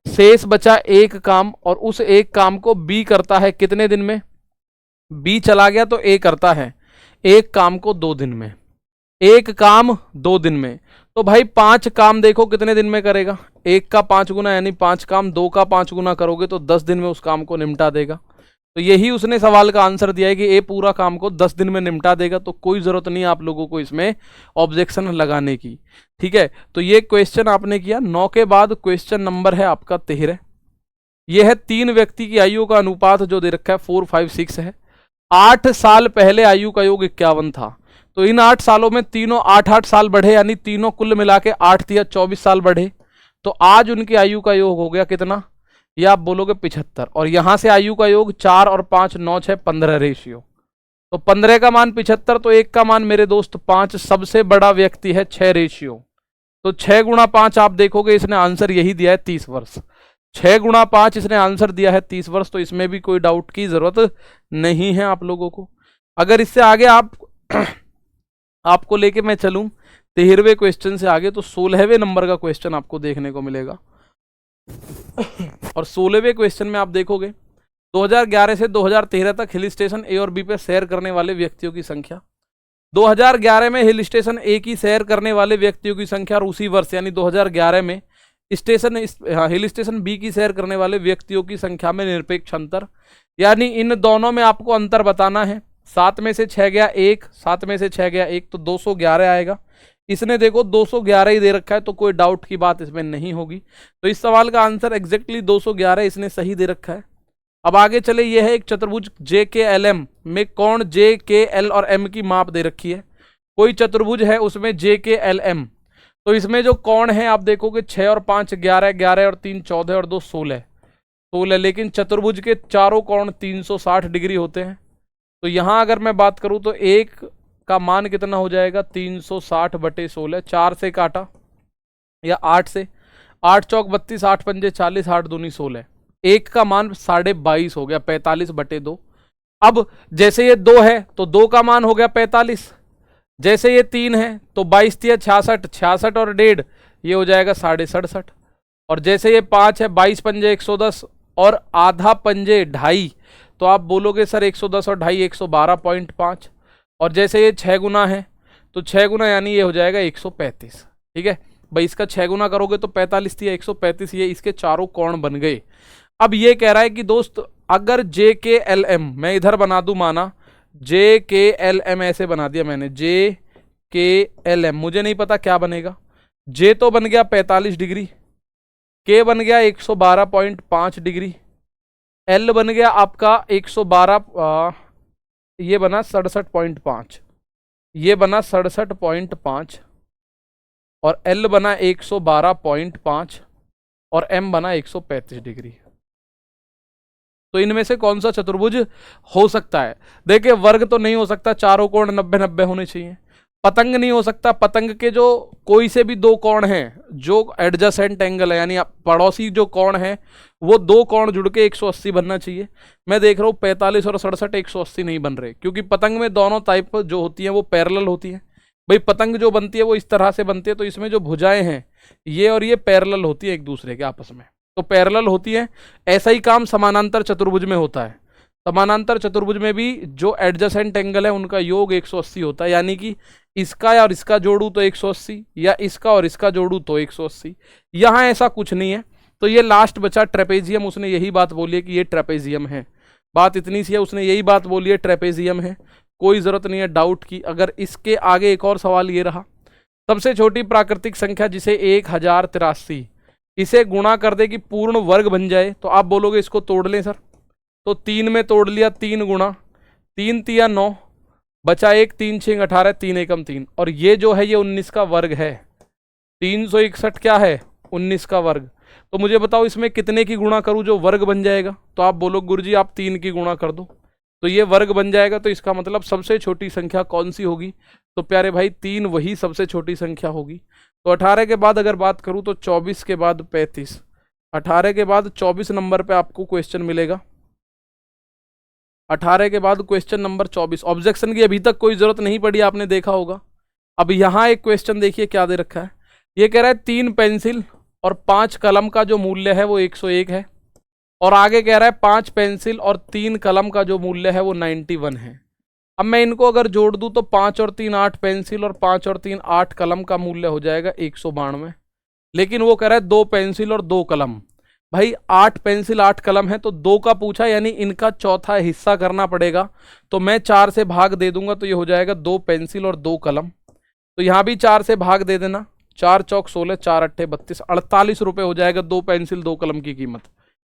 शेष बचा 1 काम, और उस एक काम को बी करता है कितने दिन में? बी चला गया तो ए करता है एक काम को 2 दिन में, एक काम 2 दिन में। तो भाई 5 काम देखो कितने दिन में करेगा? 1 का 5 गुना यानी 5 काम, 2 का 5 गुना करोगे तो 10 दिन में उस काम को निपटा देगा। तो यही उसने सवाल का आंसर दिया है कि ए पूरा काम को 10 दिन में निपटा देगा। तो कोई जरूरत नहीं आप लोगों को इसमें ऑब्जेक्शन लगाने की, ठीक है। तो ये क्वेश्चन आपने किया। 9 के बाद क्वेश्चन नंबर है आपका 13। यह है 3 व्यक्ति की आयु का अनुपात जो दे रखा है 4, 5, 6 है। 8 साल पहले आयु का योग 51 था। तो इन 8 सालों में तीनों 8-8 साल बढ़े, यानी तीनों कुल मिला के 8 या 24 साल बढ़े। तो आज उनकी आयु का योग हो गया कितना? ये आप बोलोगे 75, और यहां से आयु का योग 4 और 5 9 6 15 रेशियो। तो 15 का मान 75, तो 1 का मान मेरे दोस्त 5, सबसे बड़ा व्यक्ति है 6 रेशियो। तो 6 गुणा 5 आप देखोगे इसने आंसर यही दिया है 30 वर्ष। 6 गुणा 5 इसने आंसर दिया है 30 वर्ष। तो इसमें भी कोई डाउट की जरूरत नहीं है आप लोगों को। अगर इससे आगे आपको लेके मैं चलूं 13वें क्वेश्चन से आगे, तो 16वें नंबर का क्वेश्चन आपको देखने को मिलेगा। और 16वें क्वेश्चन में आप देखोगे 2011 से 2013 तक हिल स्टेशन ए और बी पे सैर करने वाले व्यक्तियों की संख्या। 2011 में हिल स्टेशन ए की सैर करने वाले व्यक्तियों की संख्या और उसी वर्ष यानी 2011 में हिल स्टेशन बी की सैर करने वाले व्यक्तियों की संख्या में निरपेक्ष अंतर, यानी इन दोनों में आपको अंतर बताना है। 7 में से 6 गया 1, 7 में से 6 गया 1, तो 211 आएगा। इसने देखो 211 ही दे रखा है, तो कोई डाउट की बात इसमें नहीं होगी। तो इस सवाल का आंसर एग्जैक्टली 211 इसने सही दे रखा है। अब आगे चले, यह है एक चतुर्भुज JKLM में कोण JKL और M की माप दे रखी है। कोई चतुर्भुज है उसमें JKLM, तो इसमें जो कोण है आप देखोगे 6 और 5 11, 11 और 3 14 और 2 16, लेकिन चतुर्भुज के चारों कोण 360 डिग्री होते हैं। तो यहां अगर मैं बात करूं तो एक का मान कितना हो जाएगा 360/16, 4 से काटा या 8 से, 8 चौक 32, 8 पंजे 40, 8 दूनी 16, एक का मान 22.5 हो गया 45/2। अब जैसे ये 2 है तो 2 का मान हो गया 45, जैसे ये 3 है तो 22 तिया 66, 66 और 1.5 ये हो जाएगा 67.5, और जैसे ये 5 है 22 पंजे 110 और आधा पंजे 2.5, तो आप बोलोगे सर 110 और 2.5 112.5, और जैसे ये 6 गुना है तो 6 गुना यानी ये हो जाएगा 135। ठीक है भाई, इसका 6 गुना करोगे तो 45 थी 135, ये इसके चारों कोण बन गए। अब ये कह रहा है कि दोस्त अगर JKLM मैं इधर बना दूं, माना JKLM ऐसे बना दिया मैंने, JKLM मुझे नहीं पता क्या बनेगा। J तो बन गया 45 डिग्री, K बन गया 112.5 डिग्री, L बन गया आपका 112, ये बना 67.5, ये बना 67.5, और L बना 112.5 और M बना 135 डिग्री। तो इनमें से कौन सा चतुर्भुज हो सकता है? देखिए वर्ग तो नहीं हो सकता, चारों कोण 90-90 होने चाहिए। पतंग नहीं हो सकता, पतंग के जो कोई से भी 2 कोण हैं जो एडजेसेंट एंगल है, यानी पड़ोसी जो कोण है वो 2 कोण जुड़ के 180 बनना चाहिए। मैं देख रहा हूँ 45 और 67 180 नहीं बन रहे, क्योंकि पतंग में दोनों टाइप जो होती हैं वो पैरेलल होती हैं। भाई पतंग जो बनती है वो इस तरह से बनती है, तो इसमें जो भुजाएं हैं ये और ये पैरेलल होती है एक दूसरे के आपस में, तो पैरेलल होती है। ऐसा ही काम समानांतर चतुर्भुज में होता है। समानांतर चतुर्भुज में भी जो एडजेसेंट एंगल है उनका योग 180 होता है, यानी कि इसका और इसका जोड़ू तो 180, या इसका और इसका जोड़ू तो 180। यहाँ ऐसा कुछ नहीं है। तो ये लास्ट बचा ट्रेपेजियम, उसने यही बात बोली है कि ये ट्रेपेजियम है। बात इतनी सी है, उसने यही बात बोली है ट्रेपेजियम है, कोई जरूरत नहीं है डाउट की। अगर इसके आगे एक और सवाल ये रहा, सबसे छोटी प्राकृतिक संख्या जिसे 1083 इसे गुणा कर दे कि पूर्ण वर्ग बन जाए, तो आप बोलोगे इसको तोड़ लें सर, तो 3 में तोड़ लिया, 3 गुणा 3 तिया 9, बचा 1, 3 6 18, 3 एकम 3, और ये जो है ये 19 का वर्ग है। 361 क्या है 19 का वर्ग। तो मुझे बताओ इसमें कितने की गुणा करूं जो वर्ग बन जाएगा? तो आप बोलो गुरुजी आप 3 की गुणा कर दो तो ये वर्ग बन जाएगा। तो इसका मतलब सबसे छोटी संख्या कौन सी होगी? तो प्यारे भाई 3 वही सबसे छोटी संख्या होगी। तो 18 के बाद अगर बात करूं तो 24 के बाद 35, 18 के बाद 24 नंबर पे आपको क्वेश्चन मिलेगा। 18 के बाद क्वेश्चन नंबर 24। ऑब्जेक्शन की अभी तक कोई जरूरत नहीं पड़ी, आपने देखा होगा। अब यहां एक क्वेश्चन देखिए क्या दे रखा है। ये कह रहा है 3 पेंसिल और 5 कलम का जो मूल्य है वो 101 है, और आगे कह रहा है 5 पेंसिल और 3 कलम का जो मूल्य है वो 91 है। अब मैं इनको अगर जोड़ दूं तो 5 और 3 8 पेंसिल और 5 और 3 8 कलम का मूल्य हो जाएगा 192। लेकिन वो कह रहा है 2 पेंसिल और 2 कलम। भाई 8 पेंसिल 8 कलम है तो 2 का पूछा, यानी इनका चौथा हिस्सा करना पड़ेगा। तो मैं 4 से भाग दे दूंगा तो ये हो जाएगा 2 पेंसिल और 2 कलम। तो यहां भी 4 से भाग दे देना, 4 चौक 16, 4 अट्ठे 32, 48 रुपए हो जाएगा 2 पेंसिल 2 कलम की कीमत।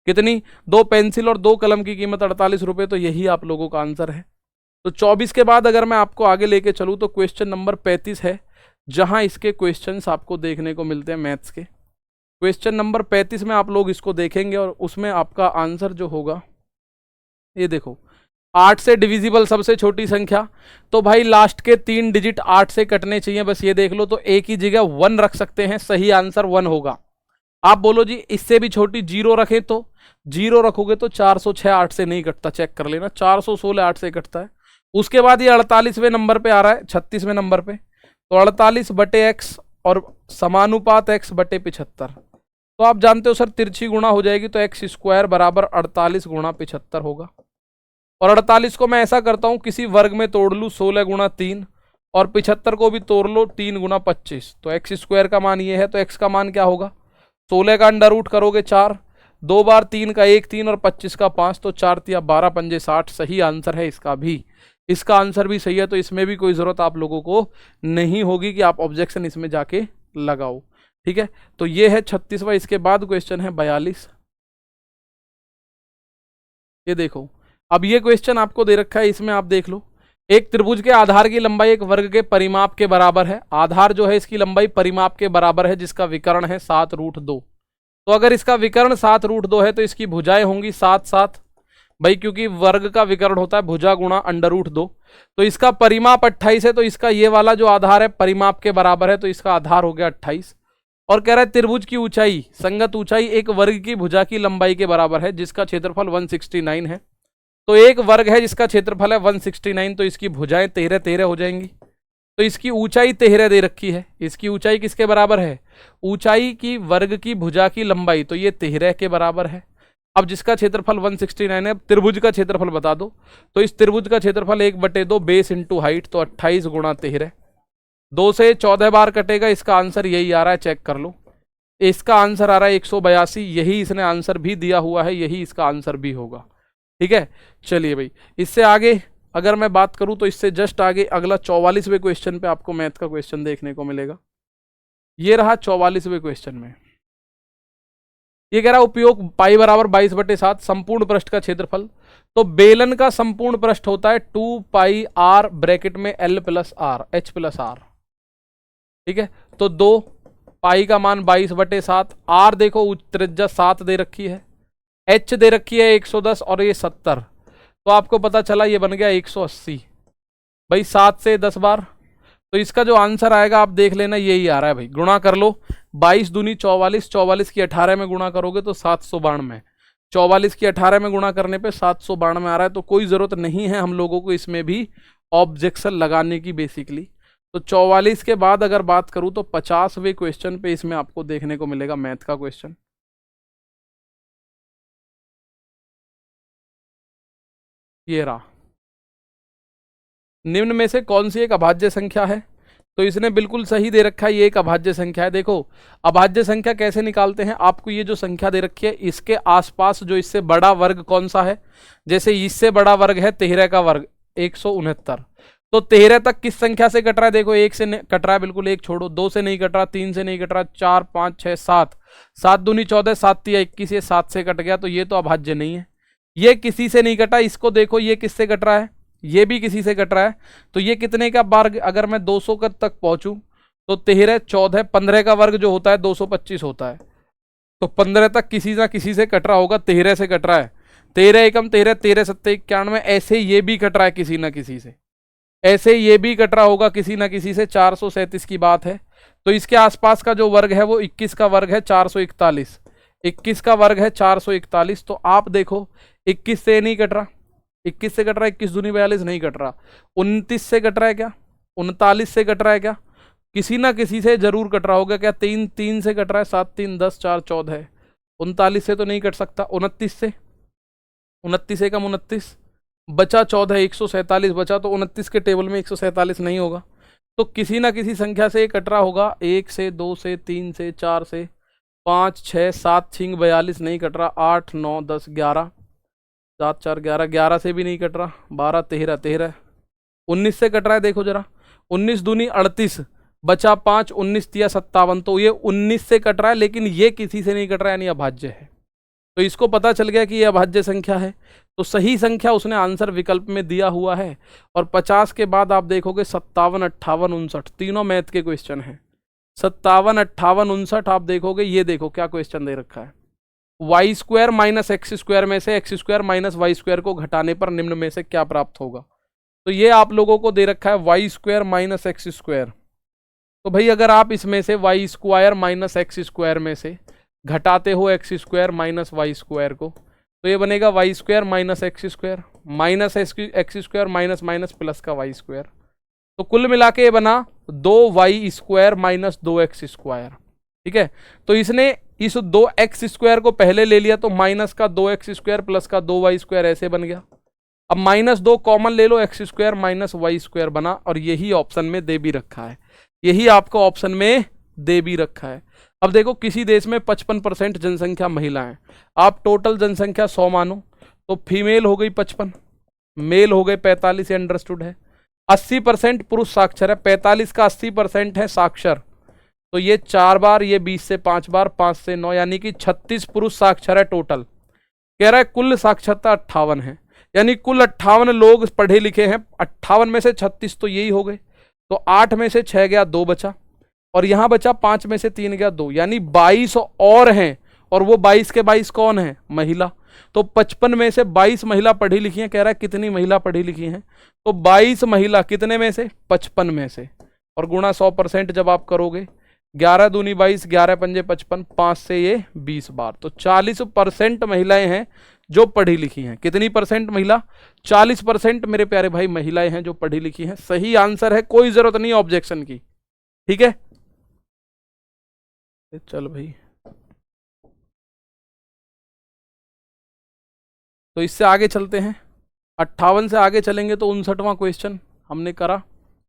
कितनी? 2 पेंसिल और 2 कलम की कीमत 48 रुपए। तो यही आप लोगों का आंसर है। तो 24 के बाद अगर मैं आपको आगे लेके चलूं तो क्वेश्चन नंबर 35 है, जहां इसके क्वेश्चंस आपको देखने को मिलते हैं मैथ्स के। क्वेश्चन नंबर 35 में आप लोग इसको देखेंगे और उसमें आपका आंसर जो होगा, ये देखो 8 से डिविजिबल सबसे छोटी संख्या। तो भाई लास्ट के 3 डिजिट 8 से कटने चाहिए, बस ये देख लो। तो एक ही जगह 1 रख सकते हैं, सही आंसर 1 होगा। आप बोलो जी इससे भी छोटी 0 रखें, तो 0 रखोगे तो 406 8 से नहीं कटता, चेक कर लेना। 416 8 से कटता है। उसके बाद ये 48वें नंबर पे आ रहा है, 36वें नंबर पे। तो 48 बटे x और समानुपात x बटे 75। तो आप जानते हो सर तिरछी गुणा हो जाएगी तो एक्स स्क्वायर बराबर 48 गुणा 75 होगा। और 48 को मैं ऐसा करता हूं किसी वर्ग में तोड़ लूँ 16 गुणा 3 और 75 को भी तोड़ लो 3 गुणा 25। तो एक्स स्क्वायर का मान ये है तो एक्स का मान क्या होगा, 16 का अंडर रूट करोगे 4, 2 बार 3 का 1 3 और 25 का 5 तो 4 तिया 12 पंजे 60। सही आंसर है इसका भी, इसका आंसर भी सही है। तो इसमें भी कोई ज़रूरत आप लोगों को नहीं होगी कि आप ऑब्जेक्शन इसमें जाके लगाओ। ठीक है, तो ये है 36वां। इसके बाद क्वेश्चन है 42। ये देखो, अब ये क्वेश्चन आपको दे रखा है, इसमें आप देख लो, एक त्रिभुज के आधार की लंबाई एक वर्ग के परिमाप के बराबर है। आधार जो है इसकी लंबाई परिमाप के बराबर है जिसका विकर्ण है 7√2। तो अगर इसका विकर्ण 7√2 है तो इसकी भुजाएं होंगी 7 भाई, क्योंकि वर्ग का विकर्ण होता है भुजा गुणा अंडर रूट 2। तो इसका परिमाप 28 है तो इसका ये वाला जो आधार है परिमाप के बराबर है तो इसका आधार हो गया 28। और कह रहा है त्रिभुज की ऊंचाई, संगत ऊंचाई एक वर्ग की भुजा की लंबाई के बराबर है जिसका क्षेत्रफल 169 है। तो एक वर्ग है जिसका क्षेत्रफल है 169 तो इसकी भुजाएं 13 हो जाएंगी। तो इसकी ऊंचाई 13 दे रखी है। इसकी ऊंचाई किसके बराबर है, ऊंचाई की वर्ग की भुजा की लंबाई, तो ये 13 के बराबर है। अब जिसका क्षेत्रफल 169 है, त्रिभुज का क्षेत्रफल बता दो। तो इस त्रिभुज का क्षेत्रफल 1/2 बेस इंटू हाइट, तो 28 गुणा 13। 2 से 14 बार कटेगा, इसका आंसर यही आ रहा है, चेक कर लो। इसका आंसर आ रहा है 182। यही इसने आंसर भी दिया हुआ है, यही इसका आंसर भी होगा। ठीक है, चलिए भाई, इससे आगे अगर मैं बात करूं तो इससे जस्ट आगे अगला 44वें क्वेश्चन पे आपको मैथ का क्वेश्चन देखने को मिलेगा। ये रहा 44वें क्वेश्चन में। ये कह रहा है उपयोग पाई बराबर 22/7 संपूर्ण पृष्ठ का क्षेत्रफल। तो बेलन का संपूर्ण पृष्ठ होता है 2 पाई r ब्रैकेट में l plus R h plus R. ठीक है, तो 2 पाई का मान 22/7, r देखो त्रिज्या 7 दे रखी है, h दे रखी है 110 और ये 70। तो आपको पता चला ये बन गया 180 भाई, 7 से 10 बार। तो इसका जो आंसर आएगा आप देख लेना, यही आ रहा है भाई। गुणा कर लो, 22 दूनी 44, 44 की 18 में गुणा करोगे तो 792। 44 की 18 में गुणा करने पे 792 आ रहा है। तो कोई ज़रूरत नहीं है हम लोगों को इसमें भी ऑब्जेक्शन लगाने की बेसिकली। तो 44 के बाद अगर बात करूं तो 50वें क्वेश्चन पे इसमें आपको देखने को मिलेगा मैथ का क्वेश्चन। ये रहा, निम्न में से कौन सी एक अभाज्य संख्या है। तो इसने बिल्कुल सही दे रखा है, ये एक अभाज्य संख्या है। देखो अभाज्य संख्या कैसे निकालते हैं, आपको ये जो संख्या दे रखी है इसके आसपास जो इससे बड़ा वर्ग कौन सा है, जैसे इससे बड़ा वर्ग है 13 का वर्ग 169। तो 13 तक किस संख्या से कट रहा है, देखो 1 से कट रहा है, बिल्कुल 1 छोड़ो, 2 से नहीं कट रहा, 3 से नहीं कट रहा, 4 5 6 7, 7 दूनी 14, 7 तिया 21, ये 7 से कट गया। तो ये तो अभाज्य नहीं है। ये किसी से नहीं कटा, इसको देखो ये किससे कट रहा है, ये भी किसी से कट रहा है। तो ये कितने का वर्ग, अगर मैं 200 तक पहुंचूं तो 13 14 15 का वर्ग जो होता है 225 होता है। तो 15 तक किसी ना किसी से कट रहा होगा, 13 से कट रहा है। 13 एकम 13, 13 सत्ते 91, ऐसे ये भी कट रहा है किसी ना किसी से, ऐसे ये भी कट रहा होगा किसी ना किसी से। 437 की बात है। तो इसके आसपास का जो वर्ग है वो 21 का वर्ग है 441, 21 का वर्ग है 441। तो आप देखो 21 से नहीं कट रहा, 21 से कट रहा है, 21 दूनी 42 नहीं कट रहा, 29 से कट रहा है क्या, 39 से कट रहा है क्या, किसी ना किसी से जरूर कट रहा होगा क्या, 3 से कट रहा है, 7 3 10 4 14, 39 से तो नहीं कट सकता, 29 से, 29 एकम 29 बचा 14, 147 बचा, तो 29 के टेबल में 147 नहीं होगा। तो किसी ना किसी संख्या से कट रहा होगा, 1 से 2 से 3 से 4 से 5 6 7 6 42 नहीं कट रहा, 8 9 10 11, 7 4 11, 11 से भी नहीं कट रहा, 12 13 13, 19 से कट रहा है, देखो जरा 19 दूनी 38 बचा 5, 19 तिया 57। तो ये 19 से कट रहा है लेकिन ये किसी से नहीं कट रहा है, यानी अभाज्य है। तो इसको पता चल गया कि ये अभाज्य संख्या है। तो सही संख्या उसने आंसर विकल्प में दिया हुआ है। और 50 के बाद आप देखोगे 57 58 59, तीनों मैथ के क्वेश्चन हैं। 57 58 59 आप देखोगे, ये देखो क्या क्वेश्चन दे रखा है, Y square minus X square में से X square minus Y square को घटाने पर निम्न में से क्या प्राप्त होगा। तो ये आप लोगों को दे रखा है Y square minus X square. तो भाई अगर आप इसमें से Y square minus X square में से घटाते हो X square minus Y square को, तो ये बनेगा Y square minus X square minus X square minus minus plus का वाई स्क्वायर। तो कुल मिला के ये बना 2 Y square minus 2 X square. ठीक है, तो इसने इस 2x² को पहले ले लिया तो माइनस का 2x² प्लस का 2y² ऐसे बन गया। अब -2 कॉमन ले लो, x² माइनस y² बना, और यही ऑप्शन में दे भी रखा है, यही आपको ऑप्शन में दे भी रखा है। अब देखो किसी देश में 55% जनसंख्या महिला है, आप टोटल जनसंख्या 100 मानो, तो फीमेल हो गई 55, मेल हो गए 45, ये अंडरस्टूड है। 80% पुरुष साक्षर है, 45 का 80% है साक्षर, तो ये 4 बार, ये 20 से 5 बार, 5 से 9, यानी कि 36 पुरुष साक्षर है टोटल। कह रहा है कुल साक्षरता 58 है, यानी कुल 58 लोग पढ़े लिखे हैं। 58 में से 36 तो यही हो गए, तो 8 में से 6 गया, 2 बचा, और यहां बचा 5 में से 3 गया, 2, यानी 22 और हैं, और वो 22 के 22 कौन है? महिला। तो 55 में से 22 महिला पढ़ी लिखी हैं। कह रहा है कितनी महिला पढ़ी लिखी हैं? तो 22 महिला कितने में से? 55 में से, और गुणा 100% जब आप करोगे, 11 दूनी 22, 11 पंजे 55, 5 से ये 20 बार, तो 40% महिलाएं हैं जो पढ़ी लिखी हैं। कितनी परसेंट महिला? 40% मेरे प्यारे भाई महिलाएं हैं जो पढ़ी लिखी हैं। सही आंसर है, कोई जरूरत नहीं ऑब्जेक्शन की, ठीक है। चल भाई, तो इससे आगे चलते हैं। 58 से आगे चलेंगे तो 59वां क्वेश्चन हमने करा,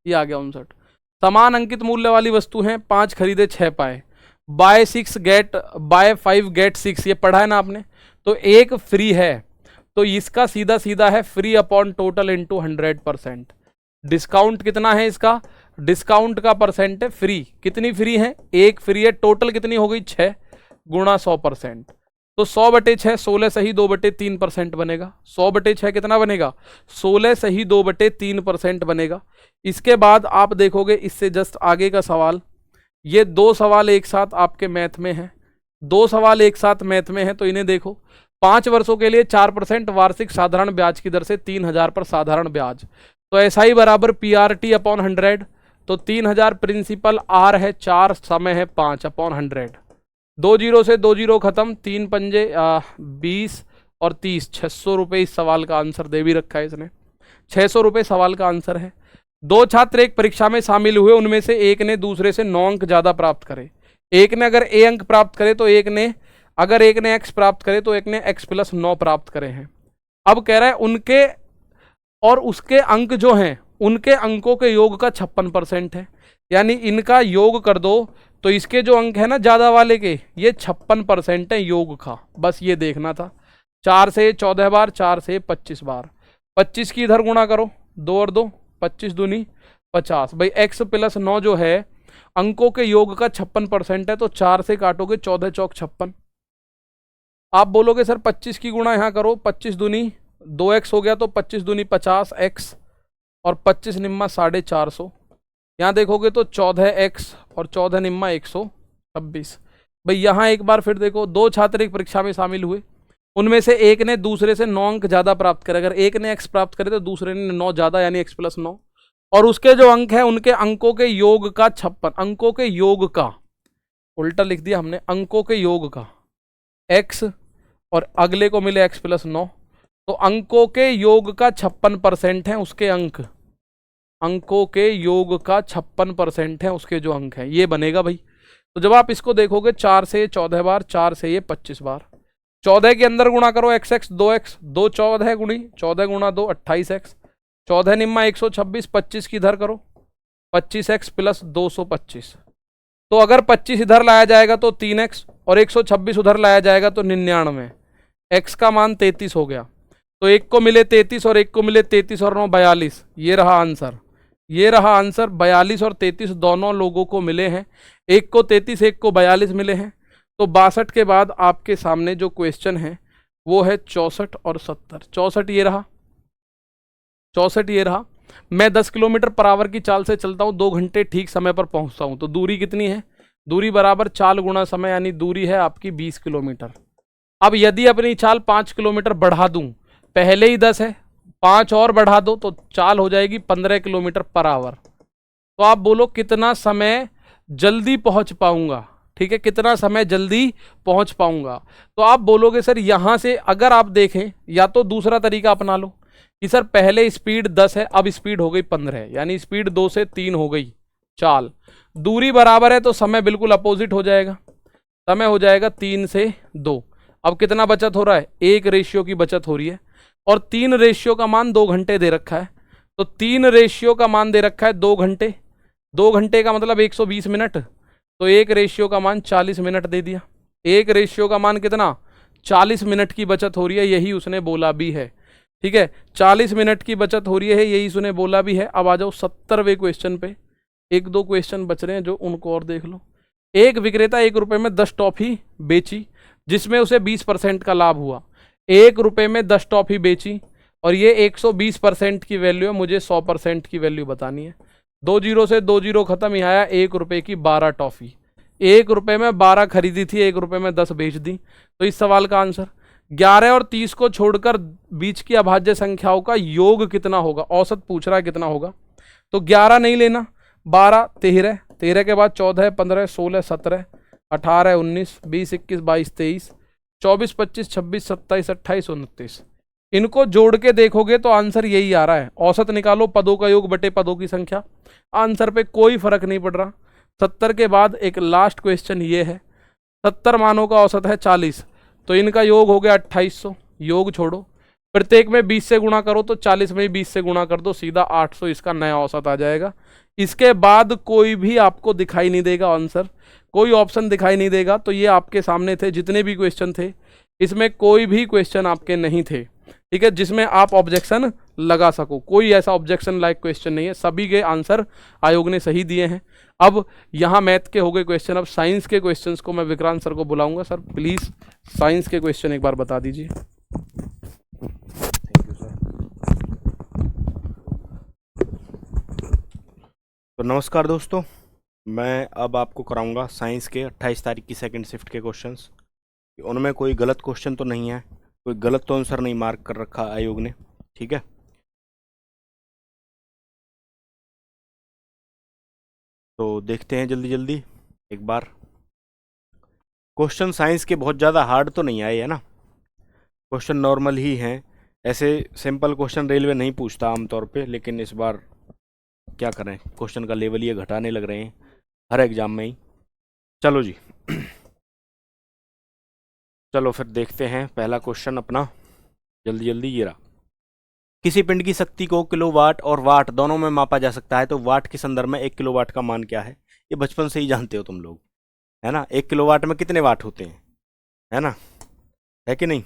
ये आ गया 59। समान अंकित मूल्य वाली वस्तु हैं, 5 खरीदे 6 पाए, बाय 5 गेट 6, ये पढ़ा है ना आपने। तो एक फ्री है, तो इसका सीधा सीधा है free upon total into 100%। Discount कितना है इसका? डिस्काउंट का परसेंट है फ्री। कितनी फ्री है? एक फ्री है, टोटल कितनी हो गई? 6 गुणा 100%, तो 100/6, 16 सही 2/3% बनेगा। 100/6 कितना बनेगा? 16 सही 2/3% बनेगा। इसके बाद आप देखोगे इससे जस्ट आगे का सवाल, ये 2 सवाल एक साथ आपके मैथ में है, 2 सवाल एक साथ मैथ में है, तो इन्हें देखो। 5 वर्षों के लिए 4% वार्षिक साधारण ब्याज की दर से 3000 पर साधारण ब्याज, तो SI बराबर PRT अपॉन 100, तो 3000 प्रिंसिपल R है, 4 समय है 5 अपॉन 100, 2 जीरो से 2 जीरो खत्म, 3 पंजे 20 और 30, 600 रुपये इस सवाल का आंसर दे भी रखा है इसने। 600 रुपये सवाल का आंसर है। 2 छात्र एक परीक्षा में शामिल हुए, उनमें से एक ने दूसरे से 9 अंक ज्यादा प्राप्त करे। एक ने अगर A अंक प्राप्त करे तो एक ने X प्राप्त करे तो एक ने X + 9 प्राप्त करे हैं। अब कह रहा है उनके और उसके अंक जो हैं, उनके अंकों के योग का 56% है, यानी इनका योग कर दो तो इसके जो अंक है ना ज्यादा वाले के, ये 56% है योग का। बस ये देखना था। 4 से 14 बार, 4 से 25 बार, 25 की इधर गुणा करो, 2 और 2 25 दूनी 50। भाई X + 9 जो है अंकों के योग का 56% है, तो 4 से काटोगे 14 चौक 56। आप बोलोगे सर 25 की गुणा यहाँ करो, 25 दूनी 2x हो गया, तो 25 दूनी 50x और 25 निम्मा 450। यहाँ देखोगे तो 14x और 14 निम्मा 126। भाई यहाँ एक बार फिर देखो, 2 छात्र एक परीक्षा में शामिल हुए, उनमें से एक ने दूसरे से 9 अंक ज्यादा प्राप्त करे। अगर एक ने x प्राप्त करे तो दूसरे ने 9 ज्यादा, यानी X + 9, और उसके जो अंक है उनके अंकों के योग का 56, अंकों के योग का, उल्टा लिख दिया हमने, अंकों के योग का x और अगले को मिले X + 9, तो अंकों के योग का 56% है उसके अंक, अंकों के योग का 56% है उसके जो अंक है, ये बनेगा भाई। तो जब आप इसको देखोगे 4 से 14 बार, 4 से ये 25 बार, 14 के अंदर गुणा करो x 2x, 2 14 गुणी 14 गुणा 2 28x, 14 निम्मा 126, 25 की इधर करो, 25x + 225। तो अगर 25 इधर लाया जाएगा तो 3x और 126 उधर लाया जाएगा तो 99, x का मान 33 हो गया। तो एक को मिले 33 और एक को मिले 33 और 9 42, ये रहा आंसर, ये रहा आंसर। 42 और 33 दोनों लोगों को मिले हैं, एक को 33 एक को 42 मिले हैं। तो 62 के बाद आपके सामने जो क्वेश्चन है वो है 64 और 70। 64 ये रहा, 64 ये रहा। मैं 10 किलोमीटर पर आवर की चाल से चलता हूँ, 2 घंटे ठीक समय पर पहुंचता हूँ, तो दूरी कितनी है? दूरी बराबर चाल गुणा समय, यानी दूरी है आपकी 20 किलोमीटर। अब यदि अपनी चाल 5 किलोमीटर बढ़ा दूं, पहले ही 10 है, 5 और बढ़ा दो तो चाल हो जाएगी 15 किलोमीटर पर आवर। तो आप बोलो कितना समय जल्दी पहुंच पाऊंगा, ठीक है, कितना समय जल्दी पहुंच पाऊंगा। तो आप बोलोगे सर यहां से अगर आप देखें, या तो दूसरा तरीका अपना लो कि सर पहले स्पीड 10 है, अब स्पीड हो गई 15, यानी स्पीड 2 से 3 हो गई चाल, दूरी बराबर है तो समय बिल्कुल अपोजिट हो जाएगा। समय हो जाएगा 3 से 2। अब कितना बचत हो रहा है, 1 रेशियो की बचत हो रही है, और 3 रेशियो का मान 2 घंटे दे रखा है। तो 3 रेशियो का मान दे रखा है 2 घंटे, 2 घंटे का मतलब 120 मिनट, तो 1 रेशियो का मान 40 मिनट दे दिया। 1 रेशियो का मान कितना, 40 मिनट की बचत हो रही है, यही उसने बोला भी है। ठीक है, 40 मिनट की बचत हो रही है, यही उसने बोला भी है। अब आ जाओ 70वें क्वेश्चन पे। 1-2 क्वेश्चन बच रहे हैं जो उनको और देख लो। एक विक्रेता 1 रुपए में 10 टॉफी बेची, जिसमें उसे 20% का लाभ हुआ। 1 रुपए में 10 टॉफी बेची और ये 120% की वैल्यू है, मुझे 100% की वैल्यू बतानी है। 2 जीरो से 2 जीरो खत्म, यहाँ आया 1 रुपए की 12 टॉफी। 1 रुपए में 12 खरीदी थी, 1 रुपए में 10 बेच दी। तो इस सवाल का आंसर 11 और 30 को छोड़कर बीच की अभाज्य संख्याओं का योग कितना होगा, औसत पूछ रहा है कितना होगा। तो 11 नहीं लेना, 12, 13, 13 के बाद 14, 15, 16, 17, 18, 19, 20, 21, 22, 23, 24, 25, 26, 27, 28, 29। इनको जोड़ के देखोगे तो आंसर यही आ रहा है। औसत निकालो, पदों का योग बटे पदों की संख्या, आंसर पे कोई फर्क नहीं पड़ रहा। 70 के बाद एक लास्ट क्वेश्चन ये है, 70 मानों का औसत है 40, तो इनका योग हो गया 2800। योग छोड़ो, प्रत्येक में 20 से गुणा करो, तो 40 में 20 से गुणा कर दो, सीधा 800 इसका नया औसत आ जाएगा। इसके बाद कोई भी आपको दिखाई नहीं देगा आंसर, कोई ऑप्शन दिखाई नहीं देगा। तो ये आपके सामने थे जितने भी क्वेश्चन थे, इसमें कोई भी क्वेश्चन आपके नहीं थे, ठीक है, जिसमें आप ऑब्जेक्शन लगा सको। कोई ऐसा ऑब्जेक्शन लाइक क्वेश्चन नहीं है, सभी के आंसर आयोग ने सही दिए हैं। अब यहाँ मैथ के हो गए क्वेश्चन, अब साइंस के क्वेश्चंस को मैं विक्रांत सर को बुलाऊंगा। सर प्लीज साइंस के क्वेश्चन एक बार बता दीजिए। तो नमस्कार दोस्तों, मैं अब आपको कराऊंगा साइंस के 28 तारीख की सेकंड शिफ्ट के क्वेश्चंस। उनमें कोई गलत क्वेश्चन तो नहीं है, कोई गलत तो आंसर नहीं मार्क कर रखा आयोग ने, ठीक है। तो देखते हैं जल्दी जल्दी एक बार। क्वेश्चन साइंस के बहुत ज़्यादा हार्ड तो नहीं आए है ना, क्वेश्चन नॉर्मल ही हैं। ऐसे सिंपल क्वेश्चन रेलवे नहीं पूछता आमतौर पे, लेकिन इस बार क्या करें, क्वेश्चन का लेवल ये घटाने लग रहे हैं हर एग्जाम में ही। चलो जी चलो फिर देखते हैं पहला क्वेश्चन अपना जल्दी जल्दी। ये रहा, किसी पिंड की शक्ति को किलोवाट और वाट दोनों में मापा जा सकता है, तो वाट के संदर्भ में 1 किलोवाट का मान क्या है। ये बचपन से ही जानते हो तुम लोग, है ना। 1 किलोवाट में कितने वाट होते हैं, है ना, है कि नहीं।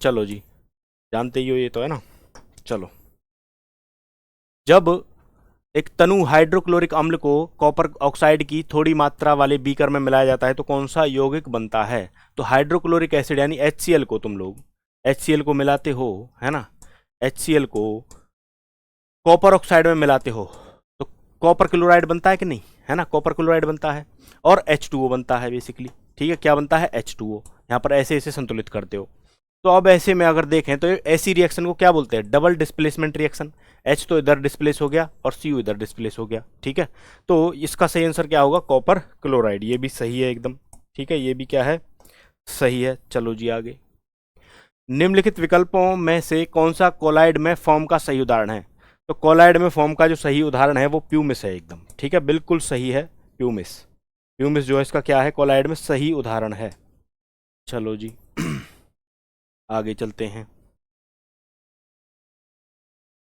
चलो जी, जानते ही हो ये तो, है ना। चलो, जब एक तनु हाइड्रोक्लोरिक अम्ल को कॉपर ऑक्साइड की थोड़ी मात्रा वाले बीकर में मिलाया जाता है, तो कौन सा यौगिक बनता है। तो हाइड्रोक्लोरिक एसिड यानी HCl को तुम लोग HCl को मिलाते हो, है ना, HCl को कॉपर ऑक्साइड में मिलाते हो तो कॉपर क्लोराइड बनता है कि नहीं, है ना, कॉपर क्लोराइड बनता है और H2O बनता है बेसिकली, ठीक है। क्या बनता है, H2O। यहाँ पर ऐसे ऐसे संतुलित करते हो। तो अब ऐसे में अगर देखें तो ऐसी रिएक्शन को क्या बोलते हैं, डबल डिस्प्लेसमेंट रिएक्शन। H तो इधर डिस्प्लेस हो गया और Cu इधर डिस्प्लेस हो गया, ठीक है। तो इसका सही आंसर क्या होगा, कॉपर क्लोराइड। ये भी सही है एकदम, ठीक है, ये भी क्या है, सही है। चलो जी आगे, निम्नलिखित विकल्पों में से कौन सा कोलाइड में फॉर्म का सही उदाहरण है। तो कोलाइड में फॉर्म का जो सही उदाहरण है वो प्यूमिस है एकदम, ठीक है, बिल्कुल सही है प्यूमिस। प्यूमिस जो है इसका क्या है, कोलाइड में सही उदाहरण है। चलो जी आगे चलते हैं।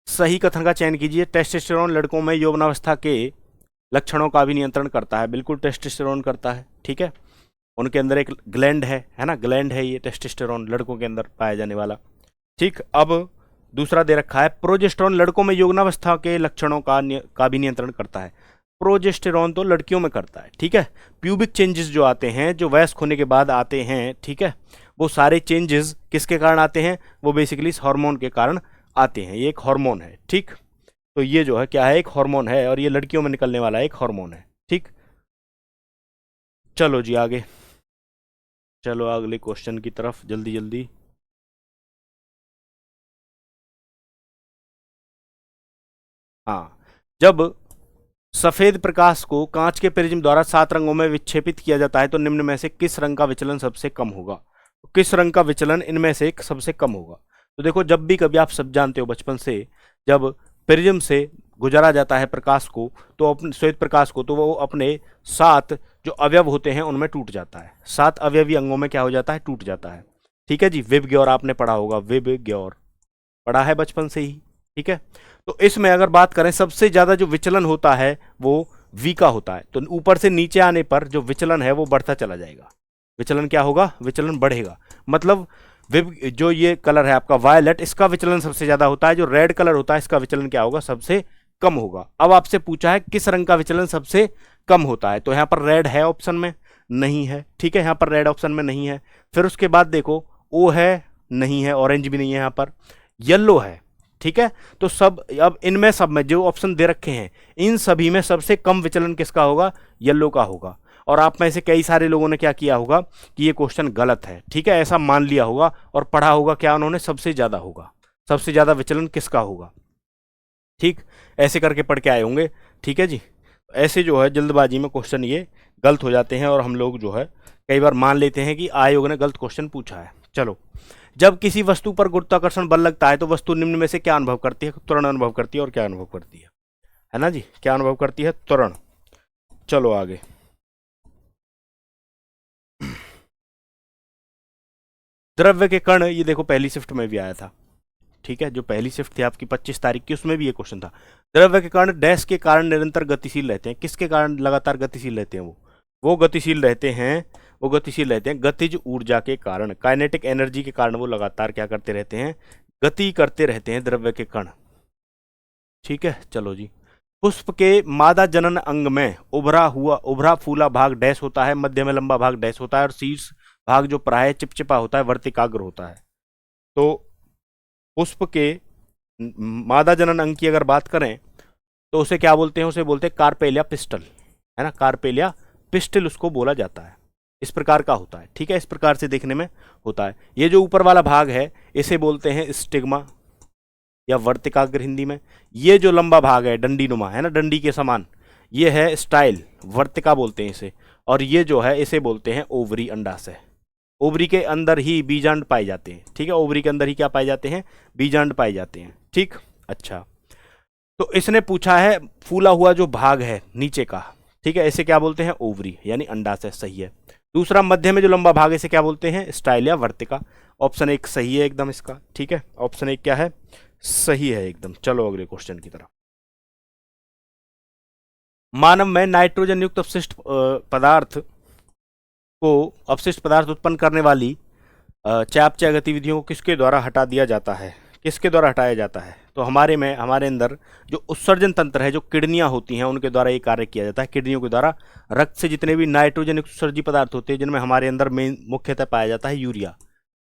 सही कथन का चयन कीजिए। टेस्टोस्टेरोन लड़कों में यौवनावस्था के लक्षणों का भी नियंत्रण करता है। बिल्कुल टेस्टोस्टेरोन करता है, ठीक है। उनके अंदर एक ग्लैंड है ना, ग्लैंड है ये टेस्टोस्टेरोन लड़कों के अंदर पाया जाने वाला, ठीक। अब दूसरा दे रखा है, प्रोजेस्टेरोन लड़कों में यौवनावस्था के लक्षणों का भी नियंत्रण करता है। प्रोजेस्टेरोन तो लड़कियों में करता है, ठीक है। प्यूबिक चेंजेस जो आते हैं, जो वयस्क होने के बाद आते हैं, ठीक है, वो सारे चेंजेस किसके कारण आते हैं, वो बेसिकली इस हार्मोन के कारण आते हैं। ये एक हार्मोन है, ठीक। तो ये जो है क्या है, एक हार्मोन है और ये लड़कियों में निकलने वाला एक हार्मोन है, ठीक। चलो जी आगे, चलो अगले क्वेश्चन की तरफ जल्दी जल्दी। हाँ, जब सफेद प्रकाश को कांच के प्रिज्म द्वारा 7 रंगों में विक्षेपित किया जाता है, तो निम्न में से किस रंग का विचलन सबसे कम होगा। तो किस रंग का विचलन इनमें से सबसे कम होगा। तो देखो, जब भी कभी आप सब जानते हो बचपन से, जब प्रिज्म से गुजरा जाता है प्रकाश को, तो अपने श्वेत प्रकाश को, तो वो अपने 7 जो अवयव होते हैं उनमें टूट जाता है। 7 अवयवी अंगों में क्या हो जाता है, टूट जाता है। ठीक है जी, विबग्योर आपने पढ़ा होगा, विबग्योर पढ़ा है बचपन से ही। ठीक है, तो इसमें अगर बात करें सबसे ज्यादा जो विचलन होता है वो वी का होता है। तो ऊपर से नीचे आने पर जो विचलन है वो बढ़ता चला जाएगा। विचलन क्या होगा, विचलन बढ़ेगा। मतलब जो ये कलर है आपका वायलेट, इसका विचलन सबसे ज्यादा होता है। जो रेड कलर होता है इसका विचलन क्या होगा, सबसे कम होगा। अब आपसे पूछा है किस रंग का विचलन सबसे कम होता है, तो यहां पर रेड है ऑप्शन में, नहीं है। ठीक है, यहां पर रेड ऑप्शन में नहीं है। फिर उसके बाद देखो ओ है, नहीं है, ऑरेंज भी नहीं है, यहां पर येलो है। ठीक है, तो सब अब इनमें सब में जो ऑप्शन दे रखे हैं इन सभी में सबसे कम विचलन किसका होगा, येलो का होगा। और आप में से कई सारे लोगों ने क्या किया होगा कि ये क्वेश्चन गलत है। ठीक है, ऐसा मान लिया होगा और पढ़ा होगा क्या उन्होंने, सबसे ज्यादा होगा, सबसे ज्यादा विचलन किसका होगा। ठीक, ऐसे करके पढ़ के आए होंगे। ठीक है जी, ऐसे जो है जल्दबाजी में क्वेश्चन ये गलत हो जाते हैं और हम लोग जो है कई बार मान लेते हैं कि आयोग ने गलत क्वेश्चन पूछा है। चलो, जब किसी वस्तु पर गुरुत्वाकर्षण बल लगता है तो वस्तु निम्न में से क्या अनुभव करती है, त्वरण अनुभव करती है। और क्या अनुभव करती है ना जी, क्या अनुभव करती है, त्वरण। चलो आगे, द्रव्य के कण, ये देखो पहली शिफ्ट में भी आया था। ठीक है, जो पहली शिफ्ट थी आपकी 25 तारीख की, उसमें भी ये क्वेश्चन था। द्रव्य के कण डैश के कारण निरंतर गतिशील रहते हैं। किसके कारण लगातार गतिशील रहते हैं, वो गतिशील रहते हैं, वो गतिशील रहते हैं गतिज ऊर्जा के कारण, काइनेटिक एनर्जी के कारण वो लगातार क्या करते रहते हैं, गति करते रहते हैं द्रव्य के कण। ठीक है, चलो जी, पुष्प के मादा जनन अंग में उभरा फूला भाग डैश होता है, मध्य में लंबा भाग डैश होता है और शीर्ष भाग जो प्राय चिपचिपा होता है वर्तिकाग्र होता है। तो पुष्प के मादा जनन अंग की अगर बात करें तो उसे क्या बोलते हैं, उसे बोलते हैं कार्पेलिया पिस्टल, है ना, कार्पेलिया पिस्टल उसको बोला जाता है। इस प्रकार का होता है। ठीक है, इस प्रकार से देखने में होता है। ये जो ऊपर वाला भाग है इसे बोलते हैं स्टिग्मा या वर्तिकाग्र हिंदी में। ये जो लंबा भाग है डंडी नुमा, है ना, डंडी के समान, ये है स्टाइल, वर्तिका बोलते हैं इसे। और ये जो है इसे बोलते हैं ओवरी, अंडाशय। ओवरी के अंदर ही बीजांड पाए जाते हैं। ठीक है, ओवरी के अंदर ही क्या पाए जाते हैं, बीजांड पाए जाते हैं। ठीक, अच्छा, तो इसने पूछा है फूला हुआ जो भाग है नीचे का, ठीक है, इसे क्या बोलते हैं, ओवरी यानी अंडाशय, सही है। दूसरा मध्य में जो लंबा भाग है इसे क्या बोलते हैं, स्टाइल या वर्तिका। ऑप्शन 1 सही है एकदम इसका। ठीक है, ऑप्शन 1 क्या है, सही है एकदम। चलो अगले क्वेश्चन की तरफ। मानव में नाइट्रोजन युक्त अपशिष्ट पदार्थ उत्पन्न करने वाली चयापचय गतिविधियों को किसके द्वारा हटा दिया जाता है, किसके द्वारा हटाया जाता है। तो हमारे अंदर जो उत्सर्जन तंत्र है, जो किडनियां होती हैं, उनके द्वारा ये कार्य किया जाता है। किडनियों के द्वारा रक्त से जितने भी नाइट्रोजन युक्त उत्सर्जी पदार्थ होते हैं, जिनमें हमारे अंदर मेन मुख्यतः पाया जाता है यूरिया,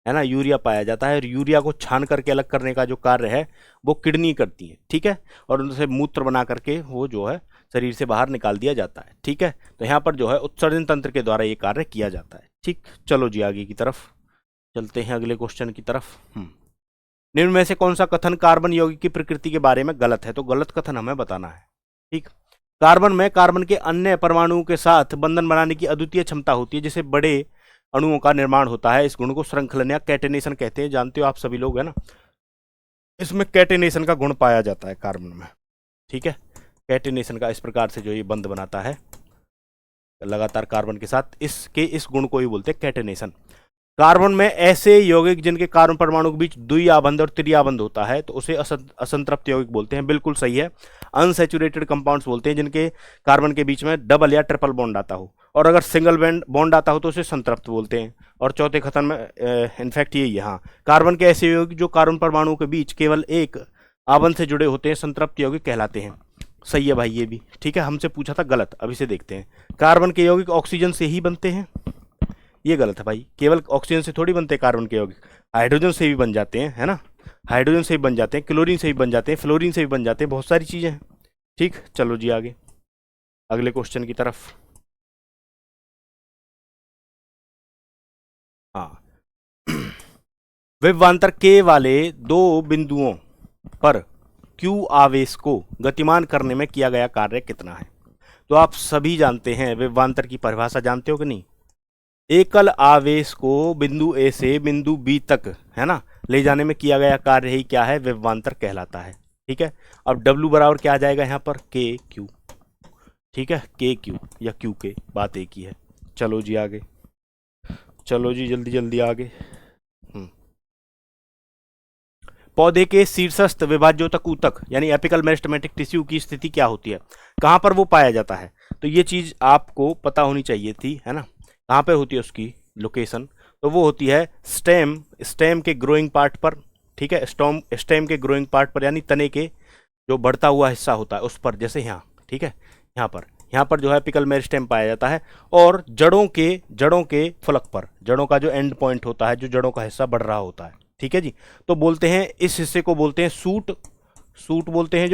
है ना, यूरिया पाया जाता है। और यूरिया को छान करके अलग करने का जो कार्य है वो किडनी करती है। ठीक है, और उनसे मूत्र बना करके वो जो है शरीर से बाहर निकाल दिया जाता है। ठीक है, तो यहाँ पर जो है उत्सर्जन तंत्र के द्वारा ये कार्य किया जाता है। ठीक, चलो जी आगे की तरफ चलते हैं, अगले क्वेश्चन की तरफ। निम्न में से कौन सा कथन कार्बन यौगिक की प्रकृति के बारे में गलत है, तो गलत कथन हमें बताना है। ठीक, कार्बन में कार्बन के अन्य परमाणुओं के साथ बंधन बनाने की अद्वितीय क्षमता होती है, जिससे बड़े अणुओं का निर्माण होता है। इस गुण को श्रृंखलन या कैटेनेशन कहते हैं, जानते हो आप सभी लोग, है ना। इसमें कैटेनेशन का गुण पाया जाता है कार्बन में। ठीक है, कैटेनेशन का इस प्रकार से जो ये बंध बनाता है लगातार कार्बन के साथ, इस गुण को ही बोलते हैं कैटेनेशन। कार्बन में ऐसे यौगिक जिनके कार्बन परमाणु के बीच द्विआबंध और त्रिआबंध होता है तो उसे असंतृप्त यौगिक बोलते हैं। बिल्कुल सही है, अनसैचुरेटेड कंपाउंड्स बोलते हैं जिनके कार्बन के बीच में डबल या ट्रिपल बॉन्ड आता हो, और अगर सिंगल बॉन्ड आता हो तो उसे संतृप्त बोलते हैं। और चौथे कथन में इनफैक्ट ये यहाँ कार्बन के ऐसे यौगिक जो कार्बन परमाणु के बीच केवल एक आबंध से जुड़े होते हैं संतृप्त यौगिक कहलाते हैं। सही है भाई ये भी। ठीक है, हमसे पूछा था गलत, अब इसे देखते हैं। कार्बन के यौगिक ऑक्सीजन से ही बनते हैं, ये गलत है भाई। केवल ऑक्सीजन से थोड़ी बनते हैं कार्बन के यौगिक, हाइड्रोजन से भी बन जाते हैं, है ना, हाइड्रोजन से भी बन जाते हैं, क्लोरीन से भी बन जाते हैं, फ्लोरीन से भी बन जाते हैं, बहुत सारी चीजें हैं। ठीक, चलो जी आगे अगले क्वेश्चन की तरफ। हाँ, विभवांतर के वाले दो बिंदुओं पर Q आवेश को गतिमान करने में किया गया कार्य कितना है। तो आप सभी जानते हैं, विभवांतर की परिभाषा जानते हो कि नहीं। एकल आवेश को बिंदु A से बिंदु B तक, है ना, ले जाने में किया गया कार्य ही क्या है, विभवांतर कहलाता है। ठीक है, अब W बराबर क्या आ जाएगा यहाँ पर, KQ। ठीक है, के क्यू या क्यू के, बात एक ही है। चलो जी आगे, चलो जी जल्दी जल्दी आगे। पौधे के शीर्षस्थ विभाज्योतक ऊतक यानी एपिकल मेरिस्टेमेटिक टिश्यू की स्थिति क्या होती है, कहाँ पर वो पाया जाता है? तो ये चीज आपको पता होनी चाहिए थी, है ना। कहाँ पे होती है उसकी लोकेशन? तो वो होती है स्टेम के ग्रोइंग पार्ट पर, ठीक है, स्टेम के ग्रोइंग पार्ट पर, यानी तने के जो बढ़ता हुआ हिस्सा होता है उस पर, जैसे यहाँ, ठीक है, यहाँ पर जो है एपिकल मेरिस्टेम पाया जाता है। और जड़ों के फलक पर, जड़ों का जो एंड पॉइंट होता है, जो जड़ों का हिस्सा बढ़ रहा होता है, ठीक है जी। तो बोलते हैं इस हिस्से को बोलते हैं सूट बोलते हैं,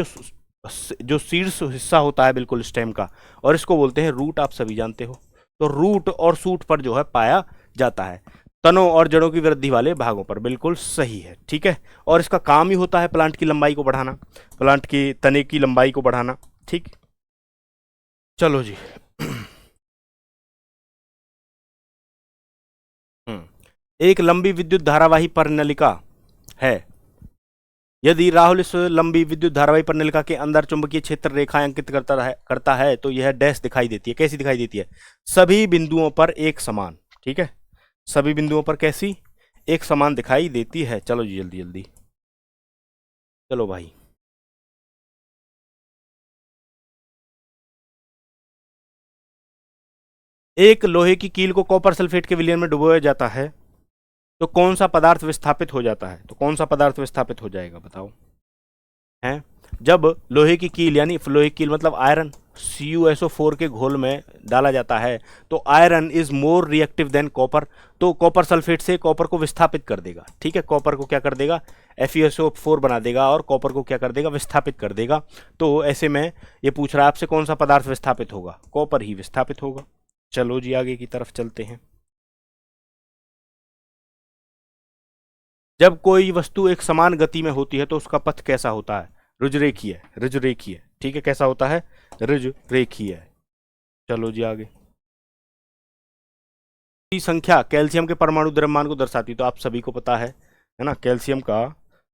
जो शीर्ष हिस्सा होता है बिल्कुल स्टेम का, और इसको बोलते हैं रूट, आप सभी जानते हो। तो रूट और सूट पर जो है पाया जाता है, तनों और जड़ों की वृद्धि वाले भागों पर, बिल्कुल सही है, ठीक है। और इसका काम ही होता है प्लांट की लंबाई को बढ़ाना, प्लांट की तने की लंबाई को बढ़ाना, ठीक। चलो जी एक लंबी विद्युत धारावाही परिनलिका है। यदि राहुल इस लंबी विद्युत धारावाही परिनलिका के अंदर चुंबकीय क्षेत्र रेखाएं अंकित करता है तो यह डैश दिखाई देती है। कैसी दिखाई देती है? सभी बिंदुओं पर एक समान, ठीक है, सभी बिंदुओं पर कैसी? एक समान दिखाई देती है। चलो जी जल्दी जल्दी, चलो भाई। एक लोहे की कील को कॉपर सल्फेट के विलयन में डुबोया जाता है तो कौन सा पदार्थ विस्थापित हो जाता है? तो कौन सा पदार्थ विस्थापित हो जाएगा बताओ? हैं, जब लोहे की कील यानी लोहे की कील मतलब आयरन CuSO4 के घोल में डाला जाता है तो iron is more reactive than copper, तो कॉपर सल्फेट से कॉपर को विस्थापित कर देगा, ठीक है, कॉपर को क्या कर देगा? FeSO4 बना देगा और कॉपर को क्या कर देगा? विस्थापित कर देगा। तो ऐसे में ये पूछ रहा है आपसे कौन सा पदार्थ विस्थापित होगा? कॉपर ही विस्थापित होगा। चलो जी आगे की तरफ चलते हैं। जब कोई वस्तु एक समान गति में होती है तो उसका पथ कैसा होता है? ऋजुरेखीय, ठीक है, कैसा होता है? ऋजुरेखीय। चलो जी आगे। की संख्या कैल्शियम के परमाणु द्रव्यमान को दर्शाती है, तो आप सभी को पता है ना, कैल्शियम का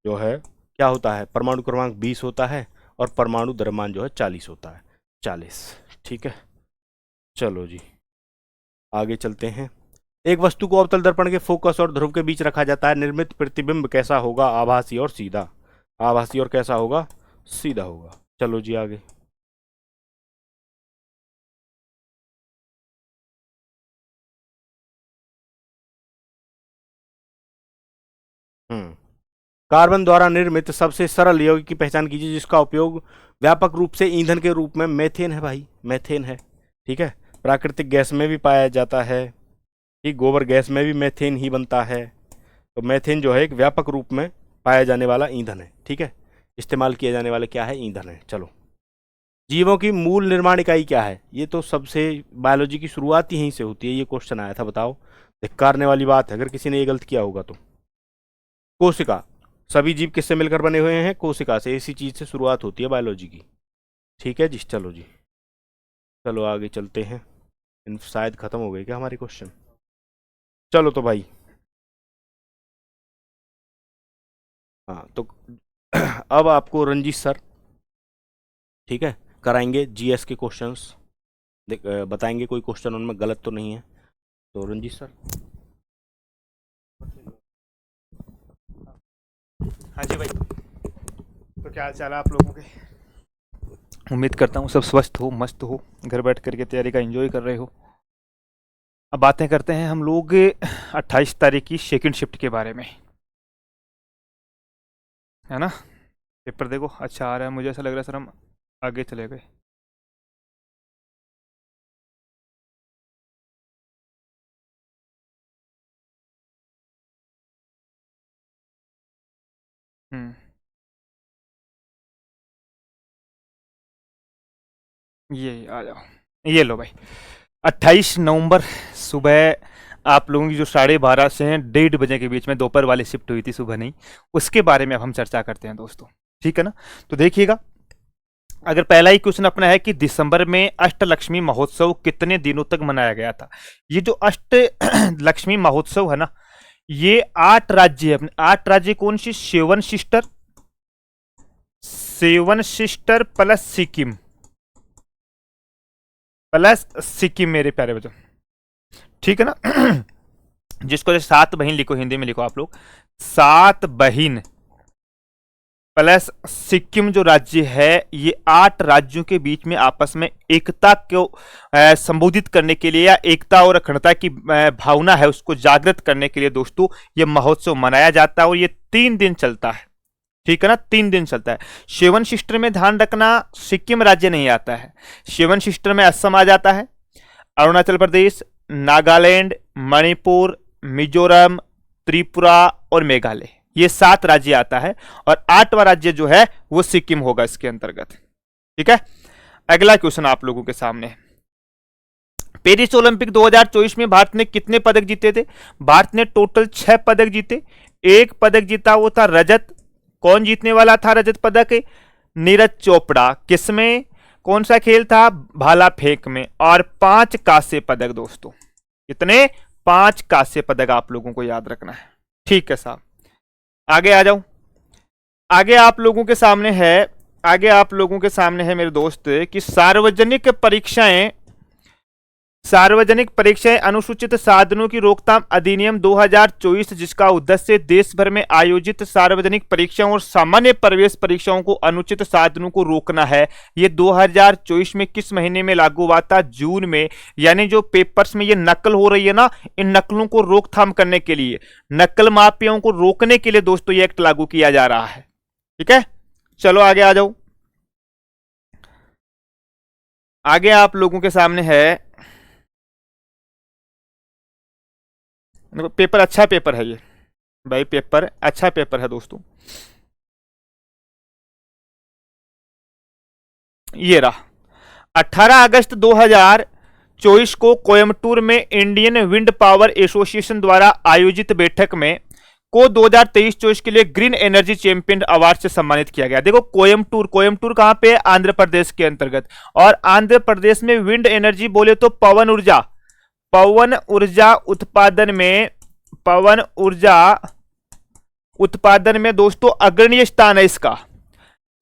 जो है क्या होता है? परमाणु क्रमांक 20 होता है और परमाणु द्रव्यमान जो है 40 होता है, 40, ठीक है। चलो जी आगे चलते हैं। एक वस्तु को अवतल दर्पण के फोकस और ध्रुव के बीच रखा जाता है, निर्मित प्रतिबिंब कैसा होगा? आभासी और सीधा, आभासी और कैसा होगा? सीधा होगा। चलो जी आगे। कार्बन द्वारा निर्मित सबसे सरल यौगिक की पहचान कीजिए जिसका उपयोग व्यापक रूप से ईंधन के रूप में। मेथेन है भाई, मेथेन है, ठीक है। प्राकृतिक गैस में भी पाया जाता है, ठीक, गोबर गैस में भी मेथेन ही बनता है। तो मेथेन जो है एक व्यापक रूप में पाया जाने वाला ईंधन है, ठीक है, इस्तेमाल किया जाने वाला क्या है? ईंधन है। चलो, जीवों की मूल निर्माण इकाई क्या है? ये तो सबसे बायोलॉजी की शुरुआत ही यहीं से होती है, ये क्वेश्चन आया था, बताओ। धिक्कारने वाली बात है अगर किसी ने ये गलत किया होगा तो। कोशिका, सभी जीव किससे मिलकर बने हुए हैं? कोशिका से, इसी चीज से शुरुआत होती है बायोलॉजी की, ठीक है जी। चलो जी, चलो आगे चलते हैं। शायद खत्म हो गए क्या हमारे क्वेश्चन? चलो तो भाई, हाँ तो अब आपको रंजीत सर, ठीक है, कराएंगे GS के क्वेश्चंस, बताएंगे कोई क्वेश्चन उनमें गलत तो नहीं है। तो रंजीत सर। हाँ जी भाई, तो क्या हाल चाल है आप लोगों के? उम्मीद करता हूँ सब स्वस्थ हो, मस्त हो, घर बैठ करके तैयारी का एंजॉय कर रहे हो। अब बातें करते हैं हम लोग 28 तारीख की सेकंड शिफ्ट के बारे में, है ना। पेपर देखो अच्छा आ रहा है, मुझे ऐसा लग रहा है सर हम आगे चले गए। ये आ जाओ, ये लो भाई। 28 नवंबर सुबह आप लोगों की जो 12:30 से 1:30 बजे के बीच में दोपहर वाली शिफ्ट हुई थी, सुबह नहीं, उसके बारे में अब हम चर्चा करते हैं दोस्तों, ठीक है ना। तो देखिएगा, अगर पहला ही क्वेश्चन अपना है कि दिसंबर में अष्टलक्ष्मी महोत्सव कितने दिनों तक मनाया गया था? ये जो अष्ट लक्ष्मी महोत्सव है ना, ये 8 राज्य है अपने। 8 राज्य कौन सी? Seven sister plus Sikkim, plus Sikkim मेरे प्यारे बच्चों, ठीक है ना। जिसको 7 बहिन लिखो, हिंदी में लिखो आप लोग, 7 बहिन प्लस सिक्किम जो राज्य है, ये 8 राज्यों के बीच में आपस में एकता को संबोधित करने के लिए या एकता और अखंडता की भावना है उसको जागृत करने के लिए दोस्तों ये महोत्सव मनाया जाता है और ये 3 दिन चलता है, ठीक है ना, 3 दिन चलता है। 7 सिस्टर में ध्यान रखना सिक्किम राज्य नहीं आता है, 7 सिस्टर में असम आ जाता है, अरुणाचल प्रदेश, नागालैंड, मणिपुर, मिजोरम, त्रिपुरा और मेघालय, ये 7 राज्य आता है और 8वां राज्य जो है वो सिक्किम होगा इसके अंतर्गत, ठीक है। अगला क्वेश्चन आप लोगों के सामने है, पेरिस ओलंपिक 2024 में भारत ने कितने पदक जीते थे? भारत ने टोटल 6 पदक जीते, एक पदक जीता वो था रजत। कौन जीतने वाला था रजत पदक? नीरज चोपड़ा। किसमें? कौन सा खेल था? भाला फेंक में। और 5 कांस्य पदक दोस्तों, कितने? 5 कांस्य पदक आप लोगों को याद रखना है, ठीक है साहब। आगे आ जाओ, आगे आप लोगों के सामने है मेरे दोस्त कि सार्वजनिक परीक्षाएं अनुसूचित साधनों की रोकथाम अधिनियम 2024 जिसका उद्देश्य देश भर में आयोजित सार्वजनिक परीक्षाओं और सामान्य प्रवेश परीक्षाओं को अनुचित साधनों को रोकना है। ये 2024 में किस महीने में लागू हुआ था? जून में। यानी जो पेपर्स में ये नकल हो रही है ना, इन नकलों को रोकथाम करने के लिए, नकल माफियाओं को रोकने के लिए दोस्तों ये एक्ट लागू किया जा रहा है, ठीक है। चलो आगे आ जाओ, आगे आप लोगों के सामने है, पेपर अच्छा पेपर है ये भाई, पेपर अच्छा पेपर है दोस्तों। ये रहा 18 अगस्त 2024 को कोयम्बटूर में इंडियन विंड पावर एसोसिएशन द्वारा आयोजित बैठक में को 2023-24 के लिए ग्रीन एनर्जी चैंपियन अवार्ड से सम्मानित किया गया। देखो कोयम्बटूर कहां पे है? आंध्र प्रदेश के अंतर्गत। और आंध्र प्रदेश में विंड एनर्जी बोले तो पवन ऊर्जा उत्पादन में दोस्तों अग्रणीय स्थान है इसका,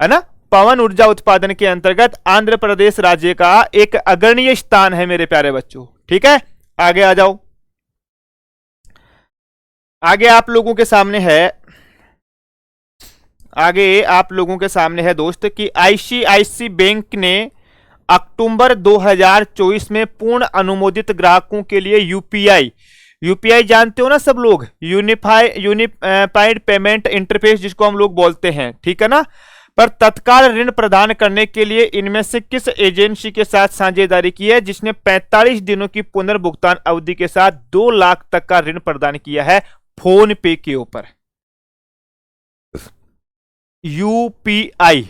है ना। पवन ऊर्जा उत्पादन के अंतर्गत आंध्र प्रदेश राज्य का एक अग्रणीय स्थान है मेरे प्यारे बच्चों, ठीक है। आगे आ जाओ, आगे आप लोगों के सामने है दोस्त कि आईसीआईसी बैंक ने अक्टूबर 2024 में पूर्ण अनुमोदित ग्राहकों के लिए यूपीआई जानते हो ना सब लोग, यूनिफाइड पेमेंट इंटरफेस जिसको हम लोग बोलते हैं, ठीक है ना, पर तत्काल ऋण प्रदान करने के लिए इनमें से किस एजेंसी के साथ साझेदारी की है जिसने 45 दिनों की पुनर्भुगतान अवधि के साथ 2 लाख तक का ऋण प्रदान किया है? फोन पे के ऊपर, यूपीआई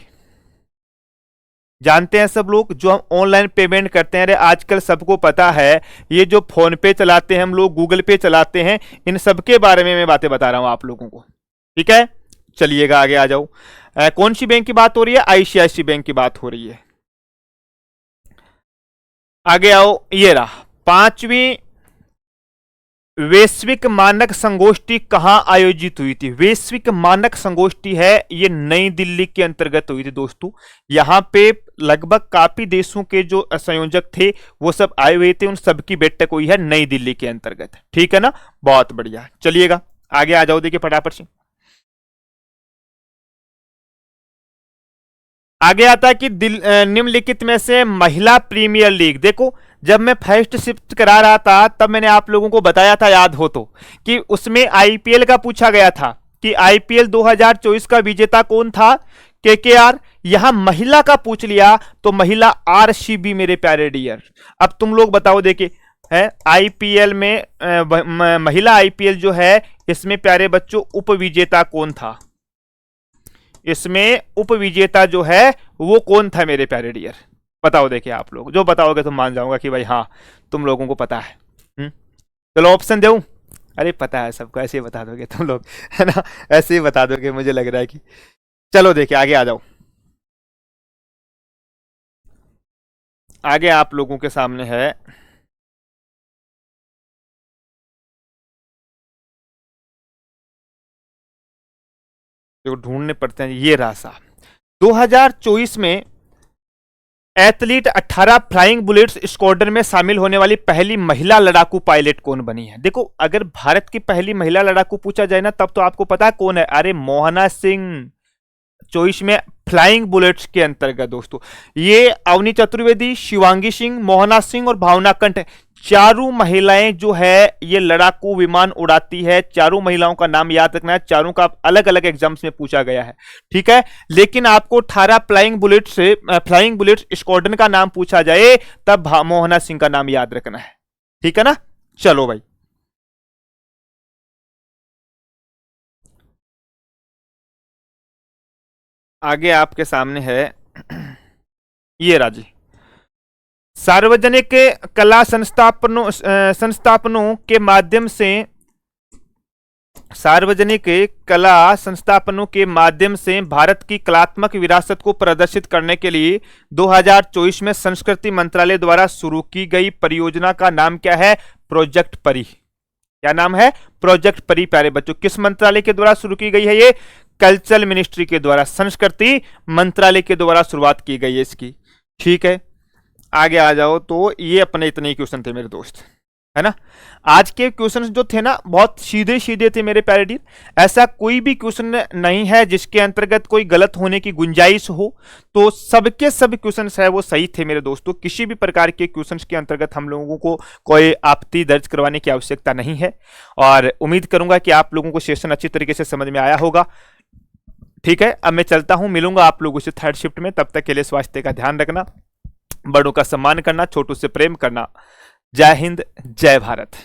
जानते हैं सब लोग, जो हम ऑनलाइन पेमेंट करते हैं। अरे आजकल सबको पता है, ये जो फोन पे चलाते हैं हम लोग, गूगल पे चलाते हैं, इन सब के बारे में मैं बातें बता रहा हूं आप लोगों को, ठीक है। चलिएगा आगे आ जाओ, कौन सी बैंक की बात हो रही है? आईसीआईसी बैंक की बात हो रही है। आगे आओ, ये रहा 5वीं वैश्विक मानक संगोष्ठी कहां आयोजित हुई थी? वैश्विक मानक संगोष्ठी है ये नई दिल्ली के अंतर्गत हुई थी दोस्तों। यहां पे लगभग काफी देशों के जो संयोजक थे वो सब आए हुए थे, उन सबकी बैठक हुई है नई दिल्ली के अंतर्गत, ठीक है ना। बहुत बढ़िया, चलिएगा आगे आ जाओ, देखिए फटाफट से आगे आता है कि निम्नलिखित में से महिला प्रीमियर लीग। देखो जब मैं फर्स्ट शिफ्ट करा रहा था तब मैंने आप लोगों को बताया था, याद हो तो, कि उसमें आईपीएल का पूछा गया था कि आईपीएल 2024 का विजेता कौन था? केकेआर। यहां महिला का पूछ लिया तो महिला आरसीबी मेरे प्यारे डियर। अब तुम लोग बताओ, देखिए है आईपीएल में महिला आईपीएल जो है इसमें प्यारे बच्चों उप विजेता कौन था? इसमें उप विजेता जो है वो कौन था मेरे प्यारे डियर? बताओ, देखिए आप लोग जो बताओगे तो मान जाऊंगा कि भाई हाँ तुम लोगों को पता है। चलो ऑप्शन दूं? अरे पता है सबको, ऐसे ही बता दोगे तुम लोग, है ना, ऐसे ही बता दोगे मुझे लग रहा है कि। चलो देखिए आगे आ जाओ, आगे आप लोगों के सामने है जो ढूंढने पड़ते हैं, ये रासा 2024 में एथलीट 18 फ्लाइंग बुलेट्स स्क्वाड्रन में शामिल होने वाली पहली महिला लड़ाकू पायलट कौन बनी है? देखो, अगर भारत की पहली महिला लड़ाकू पूछा जाए ना, तब तो आपको पता है कौन है। अरे मोहना सिंह, चॉइस में फ्लाइंग बुलेट्स के अंतर्गत दोस्तों। ये अवनी चतुर्वेदी, शिवांगी सिंह, मोहना सिंह और भावना कंठ, चारों महिलाएं जो है ये लड़ाकू विमान उड़ाती है। चारों महिलाओं का नाम याद रखना है, चारों का अलग अलग एग्जाम्स में पूछा गया है, ठीक है। लेकिन आपको 18 फ्लाइंग बुलेट्स स्क्वाड्रन का नाम पूछा जाए तब मोहना सिंह का नाम याद रखना है, ठीक है ना। चलो भाई, आगे आपके सामने है ये राजी। सार्वजनिक कला संस्थापनों के माध्यम से भारत की कलात्मक विरासत को प्रदर्शित करने के लिए 2024 में संस्कृति मंत्रालय द्वारा शुरू की गई परियोजना का नाम क्या है? प्रोजेक्ट परी। क्या नाम है? प्रोजेक्ट परी। प्यारे बच्चों, किस मंत्रालय के द्वारा शुरू की गई है? ये कल्चरल मिनिस्ट्री के द्वारा, संस्कृति मंत्रालय के द्वारा शुरुआत की गई है इसकी, ठीक है। आगे आ जाओ। तो ये अपने इतने ही क्वेश्चन थे मेरे दोस्त, है ना। आज के क्वेश्चन जो थे ना बहुत सीधे सीधे थे मेरे प्यारे डियर। ऐसा कोई भी क्वेश्चन नहीं है जिसके अंतर्गत कोई गलत होने की गुंजाइश हो। तो सबके सब क्वेश्चन है वो सही थे मेरे दोस्तों। किसी भी प्रकार के क्वेश्चन के अंतर्गत हम लोगों को कोई आपत्ति दर्ज करवाने की आवश्यकता नहीं है। और उम्मीद करूंगा कि आप लोगों को सेशन अच्छी तरीके से समझ में आया होगा, ठीक है। अब मैं चलता हूं, मिलूंगा आप लोगों से थर्ड शिफ्ट में। तब तक के लिए स्वास्थ्य का ध्यान रखना, बड़ों का सम्मान करना, छोटों से प्रेम करना। जय हिंद, जय भारत।